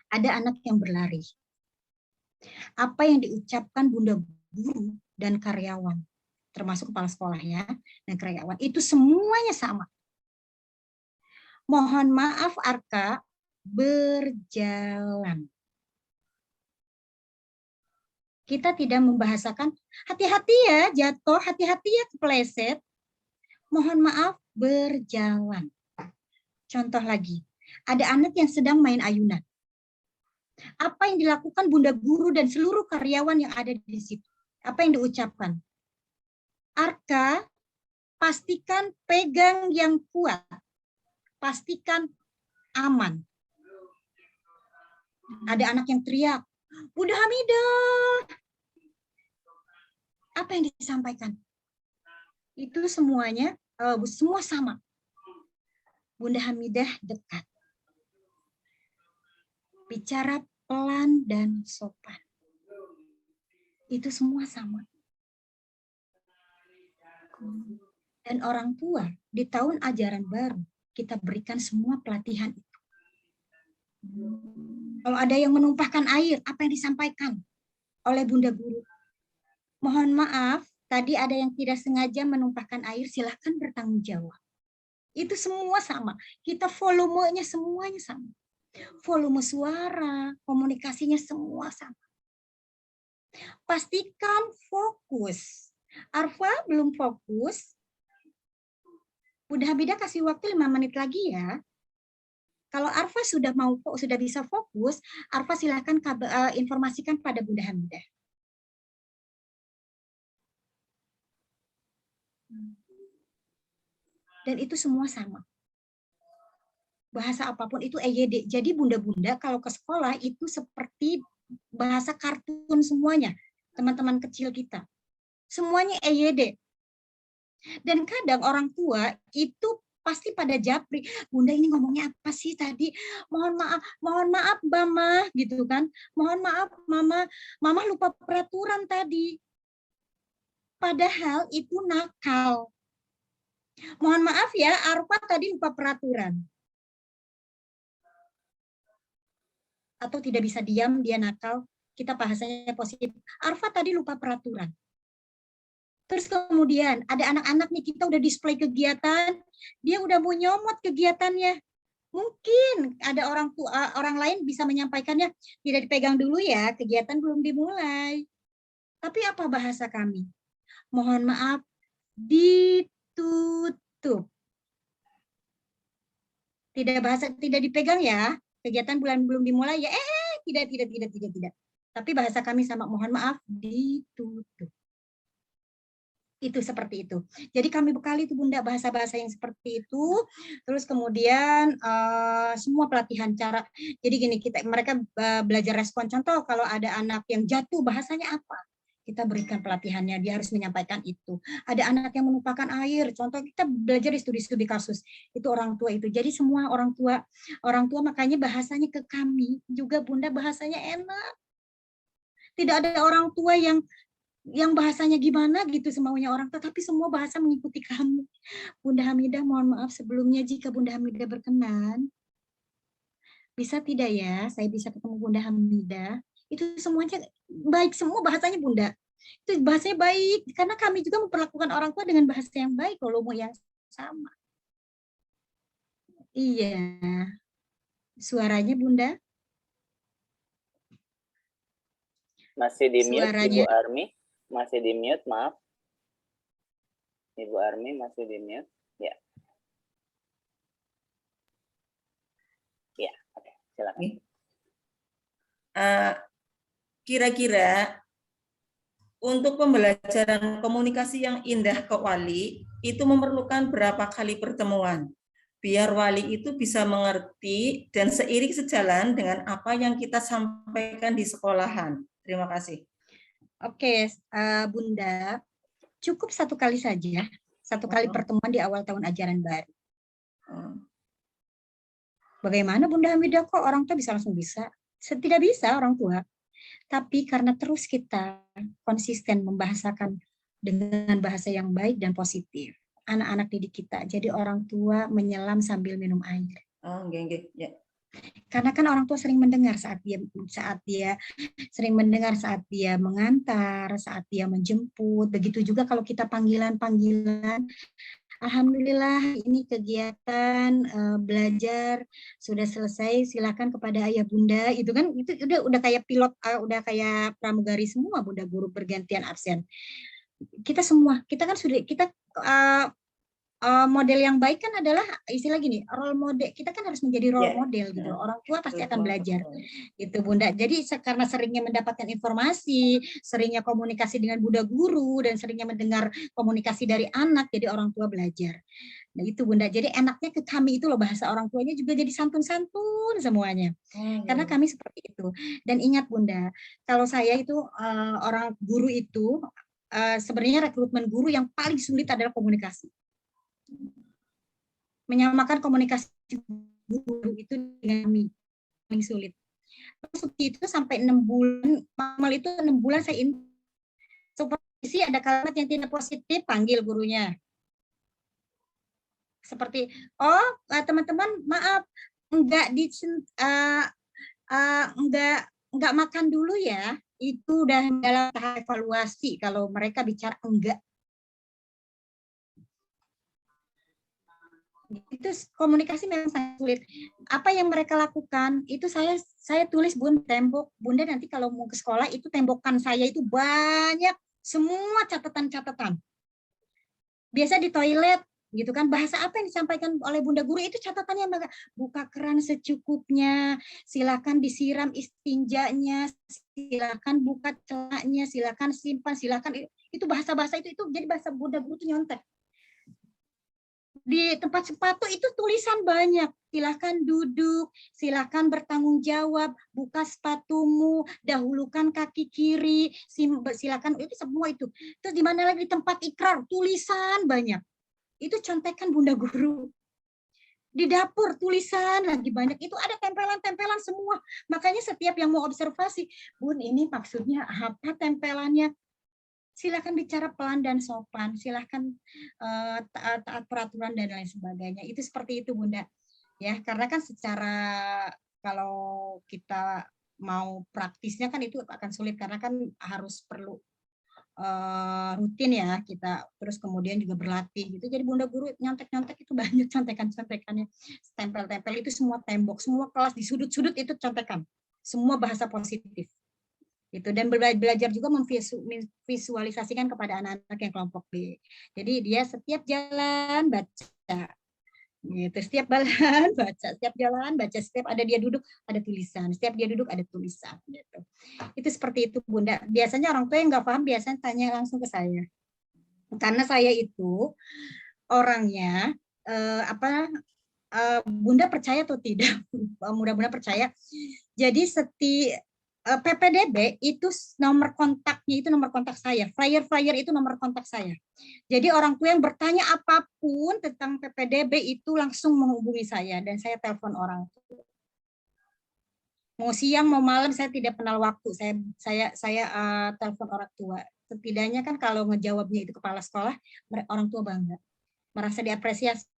ada anak yang berlari. Apa yang diucapkan Bunda guru dan karyawan, termasuk kepala sekolah ya, dan karyawan, itu semuanya sama. Mohon maaf Arka, berjalan. Kita tidak membahasakan, hati-hati ya jatuh, hati-hati ya kepleset. Mohon maaf, berjalan. Contoh lagi, ada anak yang sedang main ayunan. Apa yang dilakukan Bunda guru dan seluruh karyawan yang ada di situ? Apa yang diucapkan? Arka, pastikan pegang yang kuat. Pastikan aman. Ada anak yang teriak, Bunda Hamidah, Apa yang disampaikan? Itu semuanya, semua sama. Bunda Hamidah dekat. Bicara pelan dan sopan. Itu semua sama. Dan orang tua di tahun ajaran baru kita berikan semua pelatihan itu. Kalau ada yang menumpahkan air, apa yang disampaikan oleh Bunda Guru? Mohon maaf, tadi ada yang tidak sengaja menumpahkan air, silahkan bertanggung jawab. Itu semua sama. Kita volumenya semuanya sama. Volume suara, komunikasinya semua sama. Pastikan fokus. Arfa belum fokus. Bunda Hamidah kasih waktu 5 menit lagi ya. Kalau Arfa sudah bisa fokus, Arfa silakan informasikan pada Bunda Hamidah. Dan itu semua sama. Bahasa apapun itu EYD. Jadi bunda-bunda kalau ke sekolah itu seperti bahasa kartun semuanya. Teman-teman kecil kita. Semuanya EYD. Dan kadang orang tua itu pasti pada japri, Bunda ini ngomongnya apa sih tadi? Mohon maaf Mama, gitu kan? Mohon maaf Mama lupa peraturan tadi. Padahal itu nakal. Mohon maaf ya, Arfa tadi lupa peraturan. Atau tidak bisa diam, dia nakal. Kita bahasanya positif. Arfa tadi lupa peraturan. Terus kemudian ada anak-anak nih, kita udah display kegiatan, dia udah mau nyomot kegiatannya. Mungkin ada orang lain bisa menyampaikannya, tidak dipegang dulu ya, kegiatan belum dimulai. Tapi apa bahasa kami? Mohon maaf, ditutup. Tidak dipegang ya, kegiatan belum dimulai ya. Tidak. Tapi bahasa kami sama, mohon maaf, ditutup. Itu seperti itu. Jadi kami bekali itu Bunda bahasa-bahasa yang seperti itu. Terus kemudian semua pelatihan cara. Jadi gini, mereka belajar respon. Contoh kalau ada anak yang jatuh, bahasanya apa? Kita berikan pelatihannya, dia harus menyampaikan itu. Ada anak yang menumpahkan air, contoh kita belajar di studi-studi kasus. Itu orang tua itu. Jadi semua orang tua makanya bahasanya ke kami juga Bunda bahasanya enak. Tidak ada orang tua yang bahasanya gimana gitu semaunya orang tua, tapi semua bahasa mengikuti kami. Bunda Hamidah mohon maaf sebelumnya jika Bunda Hamidah berkenan. Bisa tidak ya, saya bisa ketemu Bunda Hamidah. Itu semuanya baik, semua bahasanya Bunda. Itu bahasanya baik, karena kami juga memperlakukan orang tua dengan bahasa yang baik, kalau mau yang sama. Iya. Suaranya Bunda?
Masih di mute
Suaranya.
Ibu Armi? Masih di mute, maaf. Ibu Armi masih di mute. Ya. Ya, oke. Silakan.
Kira-kira untuk pembelajaran komunikasi yang indah ke wali itu memerlukan berapa kali pertemuan? Biar wali itu bisa mengerti dan seiring sejalan dengan apa yang kita sampaikan di sekolahan. Terima kasih.
Oke, Bunda, cukup 1 kali saja, 1 kali pertemuan di awal tahun ajaran baru. Bagaimana Bunda Hamidah kok orang tua bisa langsung bisa? Tidak bisa orang tua. Tapi karena terus kita konsisten membahasakan dengan bahasa yang baik dan positif, anak-anak didik kita, jadi orang tua menyelam sambil minum air.
Ya.
Karena kan orang tua sering mendengar saat dia sering mendengar saat dia mengantar, saat dia menjemput. Begitu juga kalau kita panggilan. Alhamdulillah ini kegiatan belajar sudah selesai. Silakan kepada ayah bunda. Itu kan itu udah kayak pilot, udah kayak pramugari semua bunda guru bergantian absen. Kita kan sudah model yang baik kan adalah istilah gini, role model. Kita kan harus menjadi role model gitu. Orang tua pasti akan belajar. Gitu Bunda. Jadi karena seringnya mendapatkan informasi, seringnya komunikasi dengan Bunda guru dan seringnya mendengar komunikasi dari anak, jadi orang tua belajar. Nah, itu Bunda. Jadi enaknya ke kami itu loh bahasa orang tuanya juga jadi santun-santun semuanya. Karena kami seperti itu. Dan ingat Bunda, kalau saya itu orang guru itu sebenarnya rekrutmen guru yang paling sulit adalah komunikasi. Menyamakan komunikasi guru itu dengan kami paling sulit. Seperti itu sampai 6 bulan, maksimal itu 6 bulan saya supervisi, ada kalimat yang tidak positif, panggil gurunya. Seperti, teman-teman maaf, enggak makan dulu ya. Itu udah dalam tahap evaluasi kalau mereka bicara enggak. Itu komunikasi memang sangat sulit. Apa yang mereka lakukan itu saya tulis tembok. Bunda nanti kalau mau ke sekolah itu tembokan saya itu banyak semua catatan-catatan. Biasa di toilet gitu kan, bahasa apa yang disampaikan oleh Bunda Guru itu catatannya, buka keran secukupnya, silakan disiram istinjanya, silakan buka celaknya, silakan simpan, silakan, itu bahasa-bahasa itu jadi bahasa Bunda Guru itu nyontek. Di tempat sepatu itu tulisan banyak, silakan duduk, silakan bertanggung jawab, buka sepatumu, dahulukan kaki kiri, silakan, itu semua itu. Terus di mana lagi di tempat ikrar, tulisan banyak. Itu contekan Bunda Guru. Di dapur tulisan lagi banyak, itu ada tempelan-tempelan semua. Makanya setiap yang mau observasi, Bun ini maksudnya apa tempelannya? Silakan bicara pelan dan sopan, silakan taat peraturan dan lain sebagainya. Itu seperti itu Bunda. Ya, karena kan secara kalau kita mau praktisnya kan itu akan sulit karena kan harus perlu rutin ya kita, terus kemudian juga berlatih gitu. Jadi Bunda Guru nyontek-nyontek itu banyak contekan-contekannya, tempel-tempel itu semua tembok, semua kelas di sudut-sudut itu contekan, semua bahasa positif itu, dan belajar juga memvisualisasikan kepada anak-anak yang kelompok B. Jadi dia setiap jalan baca gitu, setiap jalan baca, setiap jalan baca, setiap ada dia duduk ada tulisan, setiap dia duduk ada tulisan gitu. Itu seperti itu Bunda. Biasanya orang tua yang nggak paham biasanya tanya langsung ke saya, karena saya itu orangnya Bunda percaya atau tidak, mudah-mudahan percaya. Jadi PPDB itu nomor kontaknya itu nomor kontak saya, flyer itu nomor kontak saya. Jadi orang tua yang bertanya apapun tentang PPDB itu langsung menghubungi saya dan saya telepon orang tua. Mau siang mau malam saya tidak kenal waktu, saya telepon orang tua. Setidaknya kan kalau ngejawabnya itu kepala sekolah, orang tua bangga, merasa diapresiasi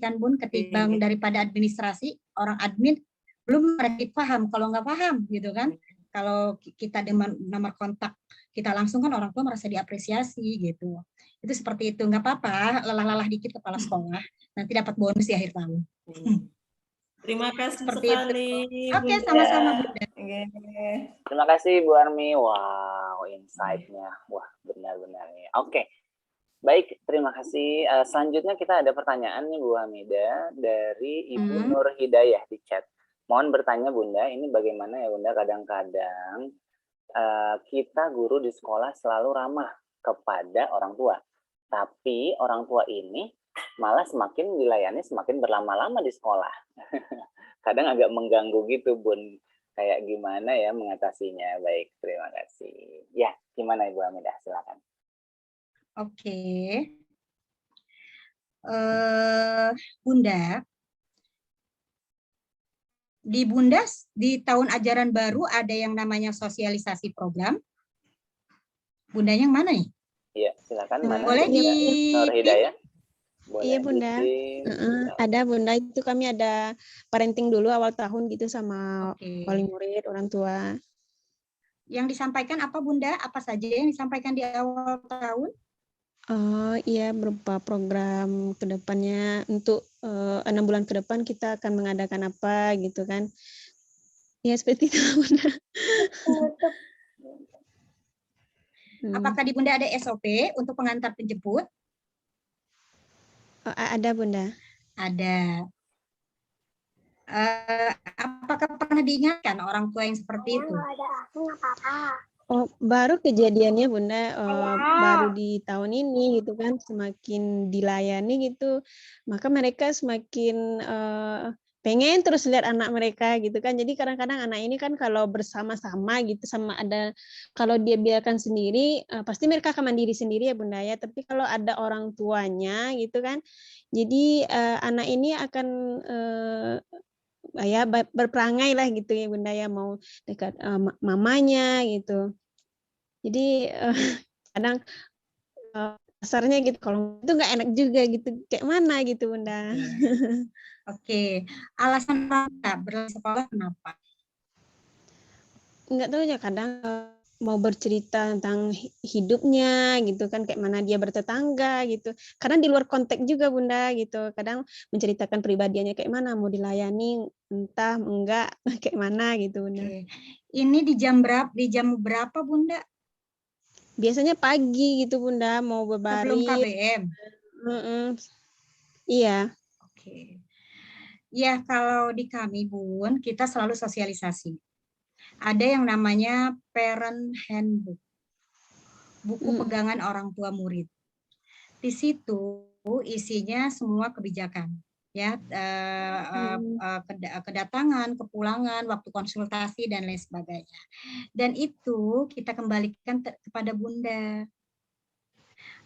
kan Bun, ketimbang daripada administrasi, orang admin belum mereka paham, kalau nggak paham gitu kan, kalau kita dengan nomor kontak kita langsung kan orang tua merasa diapresiasi gitu. Itu seperti itu, nggak apa-apa, lelah-lelah dikit kepala sekolah, nanti dapat bonus di akhir tahun.
Terima kasih
seperti
sekali.
Oke, sama-sama Bunda.
Terima kasih Bu Armi, wow insight-nya, wah benar-benar nih. Oke. Baik, terima kasih. Selanjutnya kita ada pertanyaan nih Bu Hamida dari Ibu Nur Hidayah di chat. Mohon bertanya Bunda, ini bagaimana ya Bunda, kadang-kadang kita guru di sekolah selalu ramah kepada orang tua. Tapi orang tua ini malah semakin dilayani semakin berlama-lama di sekolah. Kadang agak mengganggu gitu Bun. Kayak gimana ya mengatasinya? Baik, terima kasih. Ya, gimana Ibu Hamidah? Silakan.
Oke. Bunda, di Bunda di tahun ajaran baru ada yang namanya sosialisasi program. Bundanya yang mana nih?
Iya, silakan. Mana?
Boleh di
Nur Hidayah? Boleh.
Iya Bunda, ada Bunda, itu kami ada parenting dulu awal tahun gitu sama wali murid, orang tua.
Yang disampaikan apa Bunda? Apa saja yang disampaikan di awal tahun?
Iya, berupa program ke depannya untuk 6 bulan ke depan kita akan mengadakan apa gitu kan. Ya seperti itu Bunda.
Apakah di Bunda ada SOP untuk pengantar penjemput?
Ada Bunda.
Ada. Apakah pernah diingatkan orang tua yang seperti itu?
Oh, baru kejadiannya Bunda, baru di tahun ini gitu kan, semakin dilayani gitu, maka mereka semakin pengen terus lihat anak mereka gitu kan. Jadi kadang-kadang anak ini kan kalau bersama-sama gitu kalau dia biarkan sendiri pasti mereka akan mandiri sendiri ya Bunda ya. Tapi kalau ada orang tuanya gitu kan, jadi anak ini akan ya berperangai lah gitu ya Bunda ya, mau dekat mamanya gitu. Jadi kadang dasarnya gitu, kalau itu nggak enak juga gitu, kayak mana gitu Bunda.
Oke. Alasan nggak berlatih sekolah kenapa?
Nggak tahu ya, kadang mau bercerita tentang hidupnya gitu kan, kayak mana dia bertetangga gitu. Kadang di luar konteks juga Bunda gitu. Kadang menceritakan pribadiannya kayak mana, mau dilayani entah enggak kayak mana gitu Bunda.
Oke. Ini di jam berapa Bunda?
Biasanya pagi gitu Bunda, mau
Sebelum
berbaris.
KBM.
Iya.
Oke. Ya, kalau di kami Bun, kita selalu sosialisasi. Ada yang namanya parent handbook. Buku pegangan orang tua murid. Di situ isinya semua kebijakan, ya, kedatangan, kepulangan, waktu konsultasi dan lain sebagainya. Dan itu kita kembalikan kepada Bunda.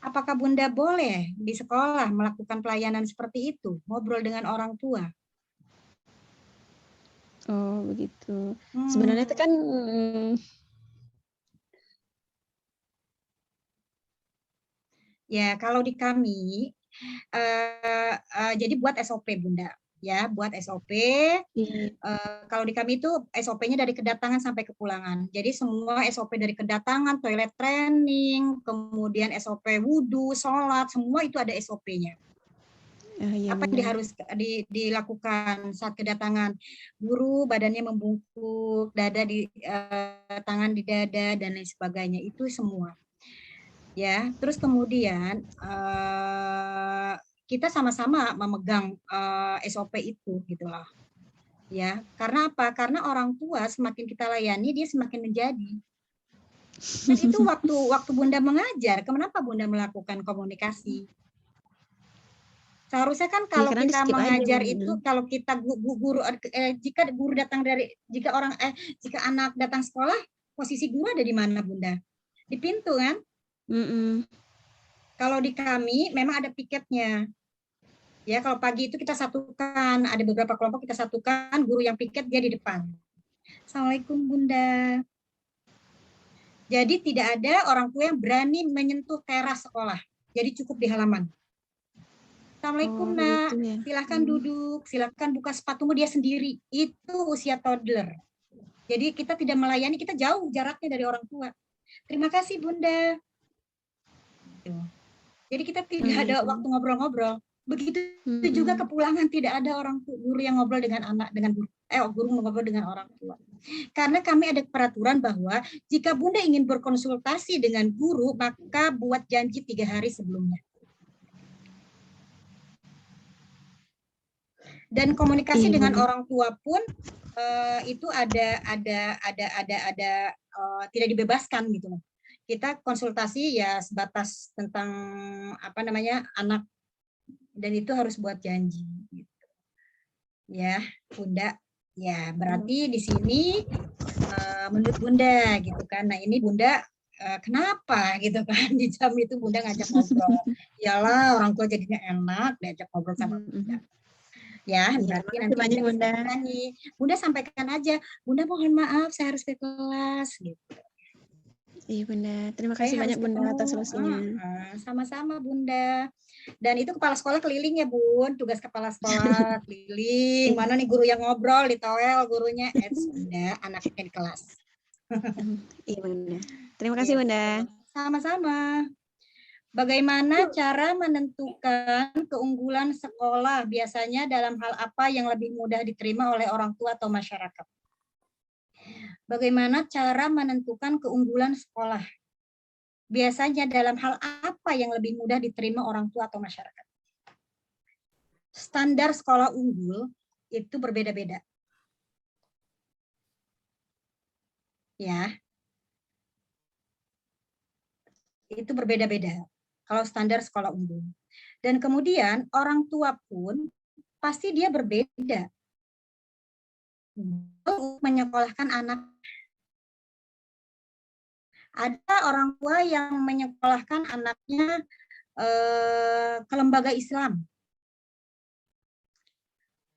Apakah Bunda boleh di sekolah melakukan pelayanan seperti itu, ngobrol dengan orang tua?
Oh begitu. Sebenarnya itu kan
ya kalau di kami jadi buat SOP Bunda, ya buat SOP. Kalau di kami itu SOP-nya dari kedatangan sampai kepulangan. Jadi semua SOP dari kedatangan, toilet training, kemudian SOP wudhu, sholat, semua itu ada SOP-nya.
Ya,
apa yang harus dilakukan saat kedatangan? Guru badannya membungkuk, dada tangan di dada dan lain sebagainya, itu semua. Ya, terus kemudian kita sama-sama memegang SOP itu gitu loh. Ya, karena apa? Karena orang tua semakin kita layani dia semakin menjadi. Dan itu waktu Bunda mengajar, kenapa Bunda melakukan komunikasi? Seharusnya kan kalau kita mengajar itu, kalau kita guru jika guru datang jika anak datang sekolah, posisi guru ada di mana Bunda? Di pintu kan? Kalau di kami memang ada piketnya. Ya, kalau pagi itu kita satukan, ada beberapa kelompok kita satukan, guru yang piket dia di depan. Assalamualaikum Bunda. Jadi tidak ada orang tua yang berani menyentuh teras sekolah. Jadi cukup di halaman. Assalamualaikum Nak, ya. Silahkan duduk, silahkan buka sepatumu, dia sendiri. Itu usia toddler. Jadi kita tidak melayani, kita jauh jaraknya dari orang tua. Terima kasih Bunda. Jadi kita tidak ada waktu ngobrol-ngobrol. Begitu juga kepulangan, tidak ada orang guru yang ngobrol dengan anak, guru ngobrol dengan orang tua. Karena kami ada peraturan bahwa jika Bunda ingin berkonsultasi dengan guru, maka buat janji 3 hari sebelumnya. Dan komunikasi dengan orang tua pun itu tidak dibebaskan gitu loh. Kita konsultasi ya sebatas tentang anak, dan itu harus buat janji gitu. Ya Bunda, ya berarti di sini menurut Bunda gitu kan. Nah ini Bunda kenapa gitu kan, di jam itu Bunda ngajak ngobrol. Iyalah orang tua jadinya enak diajak ngobrol sama Bunda. Ya, berarti nanti Bunda sampaikan aja, Bunda mohon maaf saya harus ke kelas gitu.
Iya Bunda, terima kasih banyak Bunda atas solusinya.
Sama-sama Bunda. Dan itu kepala sekolah keliling ya Bun, tugas kepala sekolah keliling. Mana nih guru yang ngobrol di toel gurunya, Bunda, anaknya di kelas.
Iya Bunda. Terima kasih Bunda.
Sama-sama. Bagaimana cara menentukan keunggulan sekolah biasanya dalam hal apa yang lebih mudah diterima oleh orang tua atau masyarakat? Bagaimana cara menentukan keunggulan sekolah? Biasanya dalam hal apa yang lebih mudah diterima orang tua atau masyarakat? Standar sekolah unggul itu berbeda-beda. Ya. Itu berbeda-beda kalau standar sekolah unggul. Dan kemudian orang tua pun pasti dia berbeda menyekolahkan anak. Ada orang tua yang menyekolahkan anaknya ke lembaga Islam.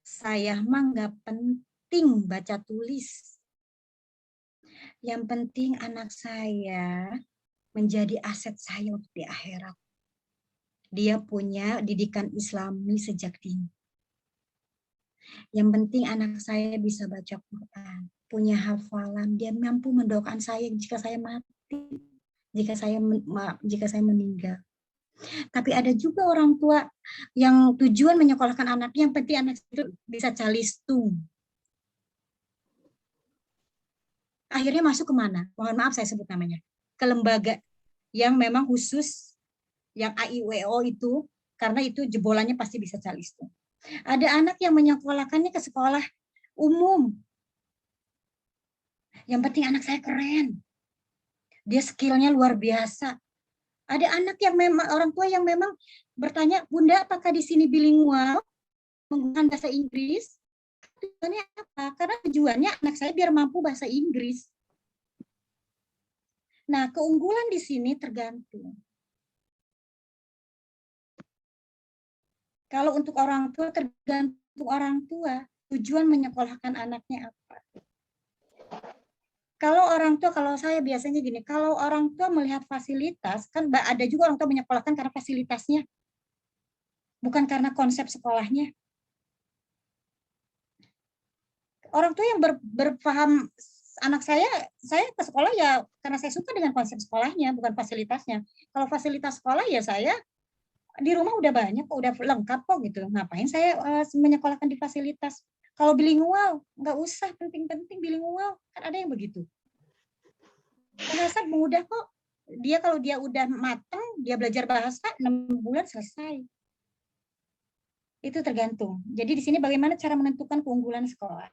Saya mah nggak penting baca tulis. Yang penting anak saya menjadi aset saya untuk di akhirat. Dia punya didikan Islami sejak dini. Yang penting anak saya bisa baca Quran, punya hafalan, dia mampu mendoakan saya jika saya mati, jika saya meninggal. Tapi ada juga orang tua yang tujuan menyekolahkan anaknya, yang penting anak itu bisa calistung. Akhirnya masuk kemana? Mohon maaf saya sebut namanya. Ke lembaga yang memang khusus, yang AIWO itu, karena itu jebolannya pasti bisa calistung. Ada anak yang menyekolahkannya ke sekolah umum. Yang penting anak saya keren. Dia skillnya luar biasa. Ada anak yang memang, orang tua yang memang bertanya, Bunda, apakah di sini bilingual? Menggunakan bahasa Inggris? Tujuannya apa? Karena tujuannya anak saya biar mampu bahasa Inggris. Nah, keunggulan di sini tergantung. Kalau untuk orang tua, tergantung orang tua. Tujuan menyekolahkan anaknya apa? Kalau orang tua, kalau saya biasanya gini, kalau orang tua melihat fasilitas, kan ada juga orang tua menyekolahkan karena fasilitasnya. Bukan karena konsep sekolahnya. Orang tua yang berpaham anak saya ke sekolah ya karena saya suka dengan konsep sekolahnya, bukan fasilitasnya. Kalau fasilitas sekolah ya saya di rumah udah banyak kok, udah lengkap kok gitu. Ngapain saya menyekolahkan di fasilitas? Kalau bilingual, nggak usah penting-penting bilingual. Kan ada yang begitu. Bahasa mudah kok. Dia kalau dia udah matang, dia belajar bahasa 6 bulan selesai. Itu tergantung. Jadi di sini bagaimana cara menentukan keunggulan sekolah.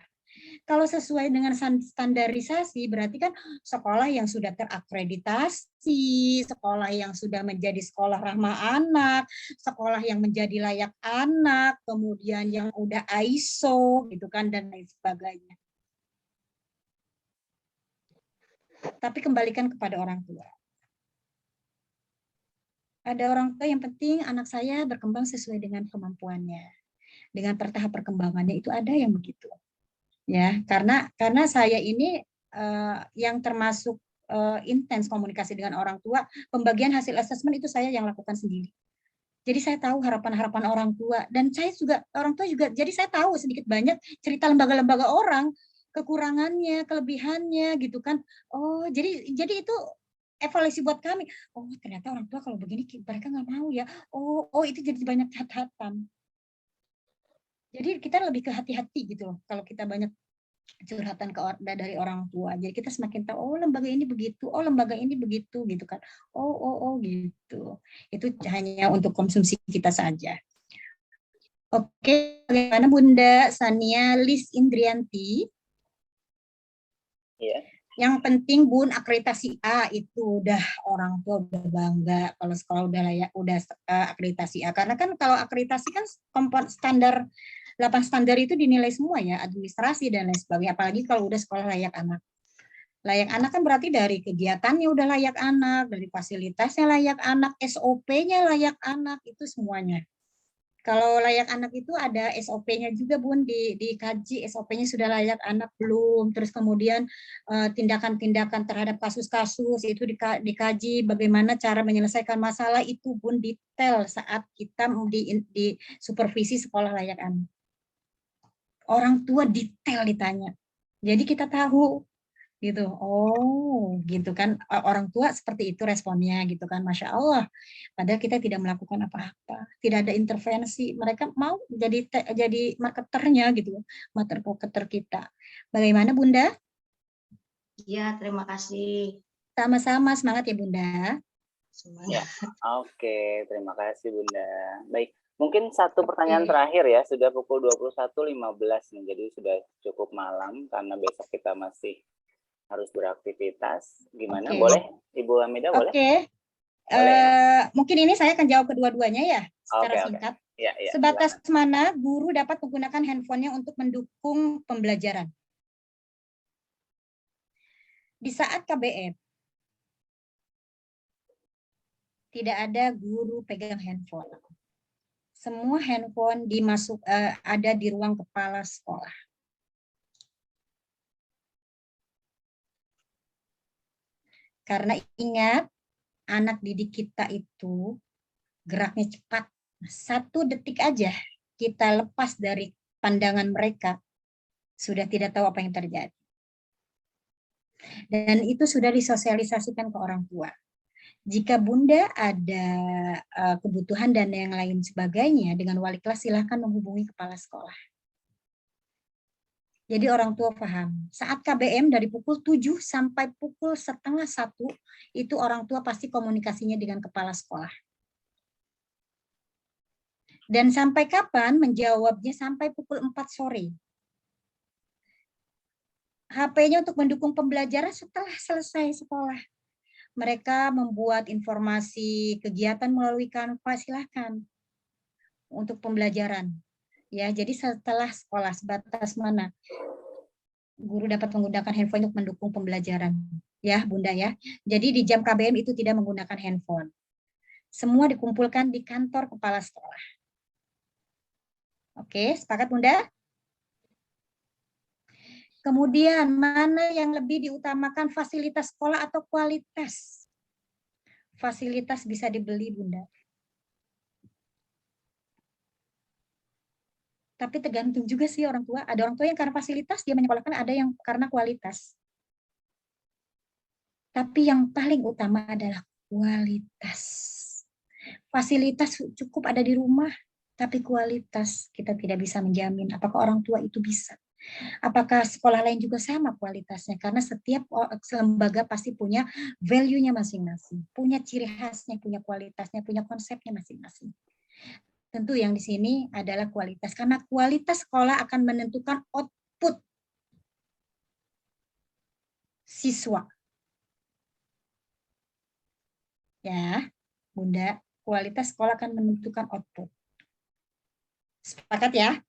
Kalau sesuai dengan standarisasi, berarti kan sekolah yang sudah terakreditasi, sekolah yang sudah menjadi sekolah ramah anak, sekolah yang menjadi layak anak, kemudian yang udah ISO, gitu kan, dan lain sebagainya. Tapi kembalikan kepada orang tua. Ada orang tua yang penting anak saya berkembang sesuai dengan kemampuannya, dengan tahap perkembangannya, itu ada yang begitu. Ya, karena saya ini yang termasuk intens komunikasi dengan orang tua, pembagian hasil asesmen itu saya yang lakukan sendiri. Jadi saya tahu harapan-harapan orang tua, dan saya juga orang tua juga, jadi saya tahu sedikit banyak cerita lembaga-lembaga orang, kekurangannya, kelebihannya gitu kan. Oh, jadi itu evaluasi buat kami. Oh, ternyata orang tua kalau begini mereka nggak mau ya. Oh, itu jadi banyak catatan. Jadi kita lebih ke hati-hati gitu loh kalau kita banyak curhatan dari orang tua. Jadi kita semakin tahu, oh lembaga ini begitu, oh lembaga ini begitu gitu kan. Oh gitu. Itu hanya untuk konsumsi kita saja. Oke, bagaimana Bunda Sania Lis Indrianti?
Iya.
Yang penting Bun akreditasi A itu udah orang tua udah bangga kalau sekolah udah layak, udah akreditasi A. Karena kan kalau akreditasi kan standar 8 standar itu dinilai semua ya, administrasi dan lain sebagainya. Apalagi kalau udah sekolah layak anak. Layak anak kan berarti dari kegiatannya udah layak anak, dari fasilitasnya layak anak, SOP-nya layak anak, itu semuanya. Kalau layak anak itu ada SOP-nya juga Bun, dikaji SOP-nya sudah layak anak belum, terus kemudian tindakan-tindakan terhadap kasus-kasus itu dikaji bagaimana cara menyelesaikan masalah itu Bun, detail saat kita di supervisi sekolah layak anak. Orang tua detail ditanya. Jadi kita tahu gitu. Oh, gitu kan. Orang tua seperti itu responnya gitu kan. Masya Allah. Padahal kita tidak melakukan apa-apa. Tidak ada intervensi. Mereka mau jadi marketernya gitu. Marketer kita. Bagaimana Bunda?
Iya, terima kasih.
Sama-sama, semangat ya Bunda.
Ya, oke, terima kasih Bunda. Baik, mungkin satu pertanyaan terakhir ya, sudah pukul 21.15 nih, jadi sudah cukup malam karena besok kita masih harus beraktivitas. Gimana? Boleh? Ibu Hamidah boleh?
Oke. Mungkin ini saya akan jawab kedua-duanya ya, secara singkat.
Ya,
Sebatas mana guru dapat menggunakan handphonenya untuk mendukung pembelajaran? Di saat KBM, tidak ada guru pegang handphone. Semua handphone ada di ruang kepala sekolah. Karena ingat, anak didik kita itu geraknya cepat. 1 detik aja kita lepas dari pandangan mereka, sudah tidak tahu apa yang terjadi. Dan itu sudah disosialisasikan ke orang tua. Jika Bunda ada kebutuhan dan yang lain sebagainya dengan wali kelas, silahkan menghubungi kepala sekolah. Jadi orang tua paham. Saat KBM dari pukul 7 sampai pukul 12:30 itu orang tua pasti komunikasinya dengan kepala sekolah. Dan sampai kapan menjawabnya? Sampai pukul 4 sore. HP-nya untuk mendukung pembelajaran setelah selesai sekolah. Mereka membuat informasi kegiatan melalui Canva, silahkan untuk pembelajaran. Ya, jadi setelah sekolah sebatas mana guru dapat menggunakan handphone untuk mendukung pembelajaran, ya Bunda ya. Jadi di jam KBM itu tidak menggunakan handphone. Semua dikumpulkan di kantor kepala sekolah. Oke, sepakat Bunda? Kemudian mana yang lebih diutamakan, fasilitas sekolah atau kualitas? Fasilitas bisa dibeli Bunda. Tapi tergantung juga sih orang tua. Ada orang tua yang karena fasilitas dia menyekolahkan, ada yang karena kualitas. Tapi yang paling utama adalah kualitas. Fasilitas cukup ada di rumah, tapi kualitas kita tidak bisa menjamin. Apakah orang tua itu bisa? Apakah sekolah lain juga sama kualitasnya? Karena setiap lembaga pasti punya value-nya masing-masing, punya ciri khasnya, punya kualitasnya, punya konsepnya masing-masing. Tentu yang di sini adalah kualitas, karena kualitas sekolah akan menentukan output siswa. Ya, Bunda, kualitas sekolah akan menentukan output. Sepakat ya?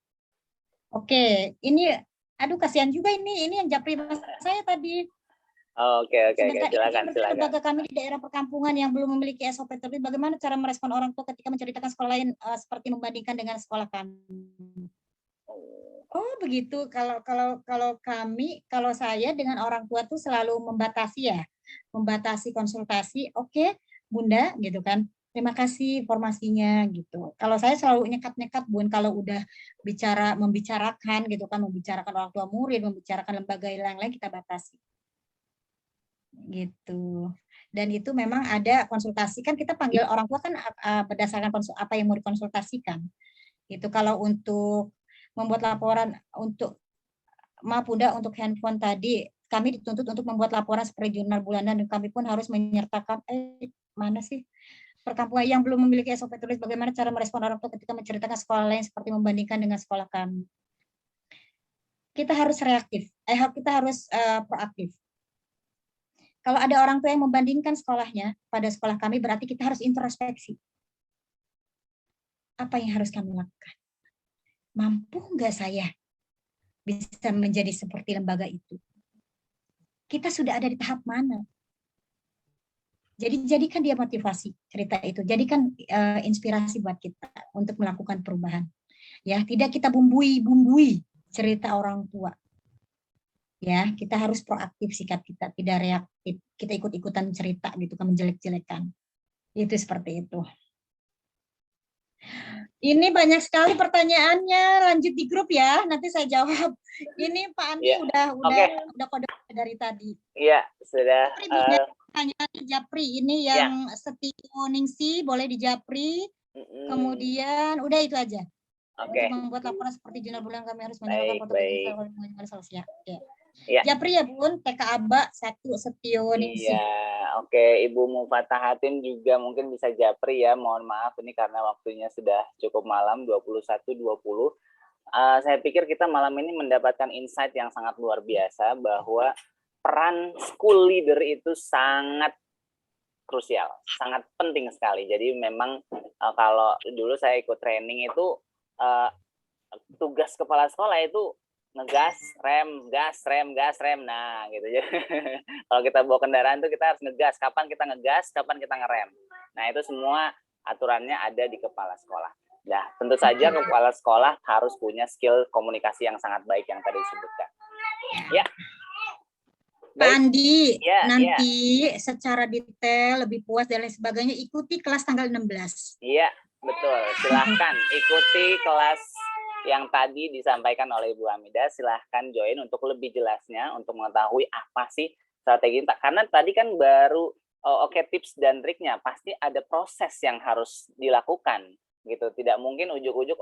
Oke, ini aduh kasihan juga ini yang japri saya tadi.
Oke, silakan.
Lembaga kami di daerah perkampungan yang belum memiliki SOP terlebih, bagaimana cara merespon orang tua ketika menceritakan sekolah lain seperti membandingkan dengan sekolah kami? Oh begitu. Kalau saya dengan orang tua tuh selalu membatasi konsultasi. Oke, Bunda, gitu kan. Terima kasih informasinya gitu. Kalau saya selalu nyekat Bun, kalau udah membicarakan gitu kan, membicarakan orang tua murid, membicarakan lembaga yang lain kita batasi. Gitu. Dan itu memang ada konsultasi, kan kita panggil orang tua kan berdasarkan apa yang mau dikonsultasikan. Itu kalau untuk membuat laporan maaf Bunda, untuk handphone tadi kami dituntut untuk membuat laporan seperti jurnal bulanan, dan kami pun harus menyertakan mana sih perkampungan yang belum memiliki SOP tertulis, bagaimana cara merespon orang tua ketika menceritakan sekolah lain seperti membandingkan dengan sekolah kami. Kita harus reaktif, kita harus proaktif. Kalau ada orang tua yang membandingkan sekolahnya pada sekolah kami, berarti kita harus introspeksi. Apa yang harus kami lakukan? Mampu nggak saya bisa menjadi seperti lembaga itu? Kita sudah ada di tahap mana? Jadi jadikan dia motivasi cerita itu, jadikan inspirasi buat kita untuk melakukan perubahan. Ya, tidak kita bumbui cerita orang tua. Ya, kita harus proaktif sikap kita, tidak reaktif. Kita ikut-ikutan cerita gitu kan, menjelek-jelekan. Itu seperti itu. Ini banyak sekali pertanyaannya, lanjut di grup ya, nanti saya jawab. Ini Pak Andi udah kode dari tadi.
Iya, sudah.
Pertanyaan Japri ini yang Setio Ningsi boleh di Japri. Kemudian udah itu aja. Untuk membuat laporan seperti jurnal bulan kami harus menyerahkan foto sosial. Ya. Japri ya Bun, TK Aba 1 Setio Ningsi.
Iya, oke. Ibu Mufatahatin juga mungkin bisa Japri ya. Mohon maaf ini karena waktunya sudah cukup malam 21.20. Saya pikir kita malam ini mendapatkan insight yang sangat luar biasa bahwa peran school leader itu sangat krusial, sangat penting sekali. Jadi memang kalau dulu saya ikut training itu tugas kepala sekolah itu ngegas, rem, gas, rem, gas, rem. Nah, gitu ya. Kalau kita bawa kendaraan tuh kita harus ngegas. Kapan kita ngegas, kapan kita ngerem. Nah, itu semua aturannya ada di kepala sekolah. Nah, tentu saja kepala sekolah harus punya skill komunikasi yang sangat baik yang tadi disebutkan. Ya.
Pak Andi,
Ya,
nanti secara detail, lebih puas dan lain sebagainya, ikuti kelas tanggal 16.
Iya, betul. Silahkan ikuti kelas yang tadi disampaikan oleh Ibu Hamidah. Silahkan join untuk lebih jelasnya, untuk mengetahui apa sih strategi. Karena tadi kan baru oke tips dan triknya, pasti ada proses yang harus dilakukan gitu. Tidak mungkin ujuk-ujuk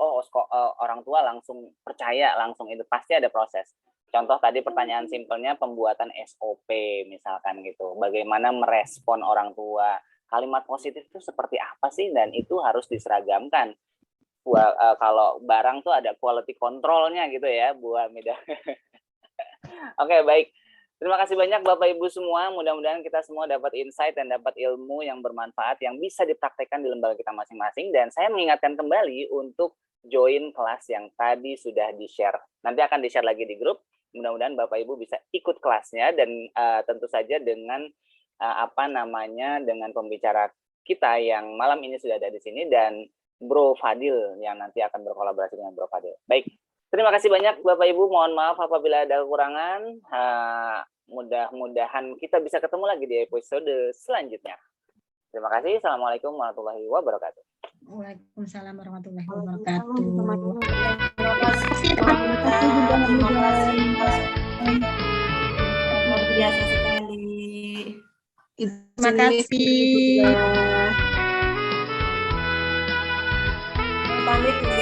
orang tua langsung percaya, langsung itu, pasti ada proses. Contoh tadi pertanyaan simpelnya pembuatan SOP misalkan gitu. Bagaimana merespon orang tua, kalimat positif itu seperti apa sih, dan itu harus diseragamkan. Kalau barang tuh ada quality control-nya gitu ya, Bu Hamidah. Oke, baik. Terima kasih banyak Bapak Ibu semua. Mudah-mudahan kita semua dapat insight dan dapat ilmu yang bermanfaat yang bisa dipraktekkan di lembaga kita masing-masing. Dan saya mengingatkan kembali untuk join kelas yang tadi sudah di-share. Nanti akan di-share lagi di grup. Mudah-mudahan Bapak Ibu bisa ikut kelasnya, dan tentu saja dengan dengan pembicara kita yang malam ini sudah ada di sini, dan Bro Fadil yang nanti akan berkolaborasi dengan Bro Fadil. Baik, terima kasih banyak Bapak Ibu. Mohon maaf apabila ada kekurangan. Mudah-mudahan kita bisa ketemu lagi di episode selanjutnya. Terima kasih. Assalamualaikum warahmatullahi wabarakatuh.
Waalaikumsalam warahmatullahi wabarakatuh.
Terima kasih, terima kasih. Luar biasa sekali.
Terima kasih.
Pamit ya.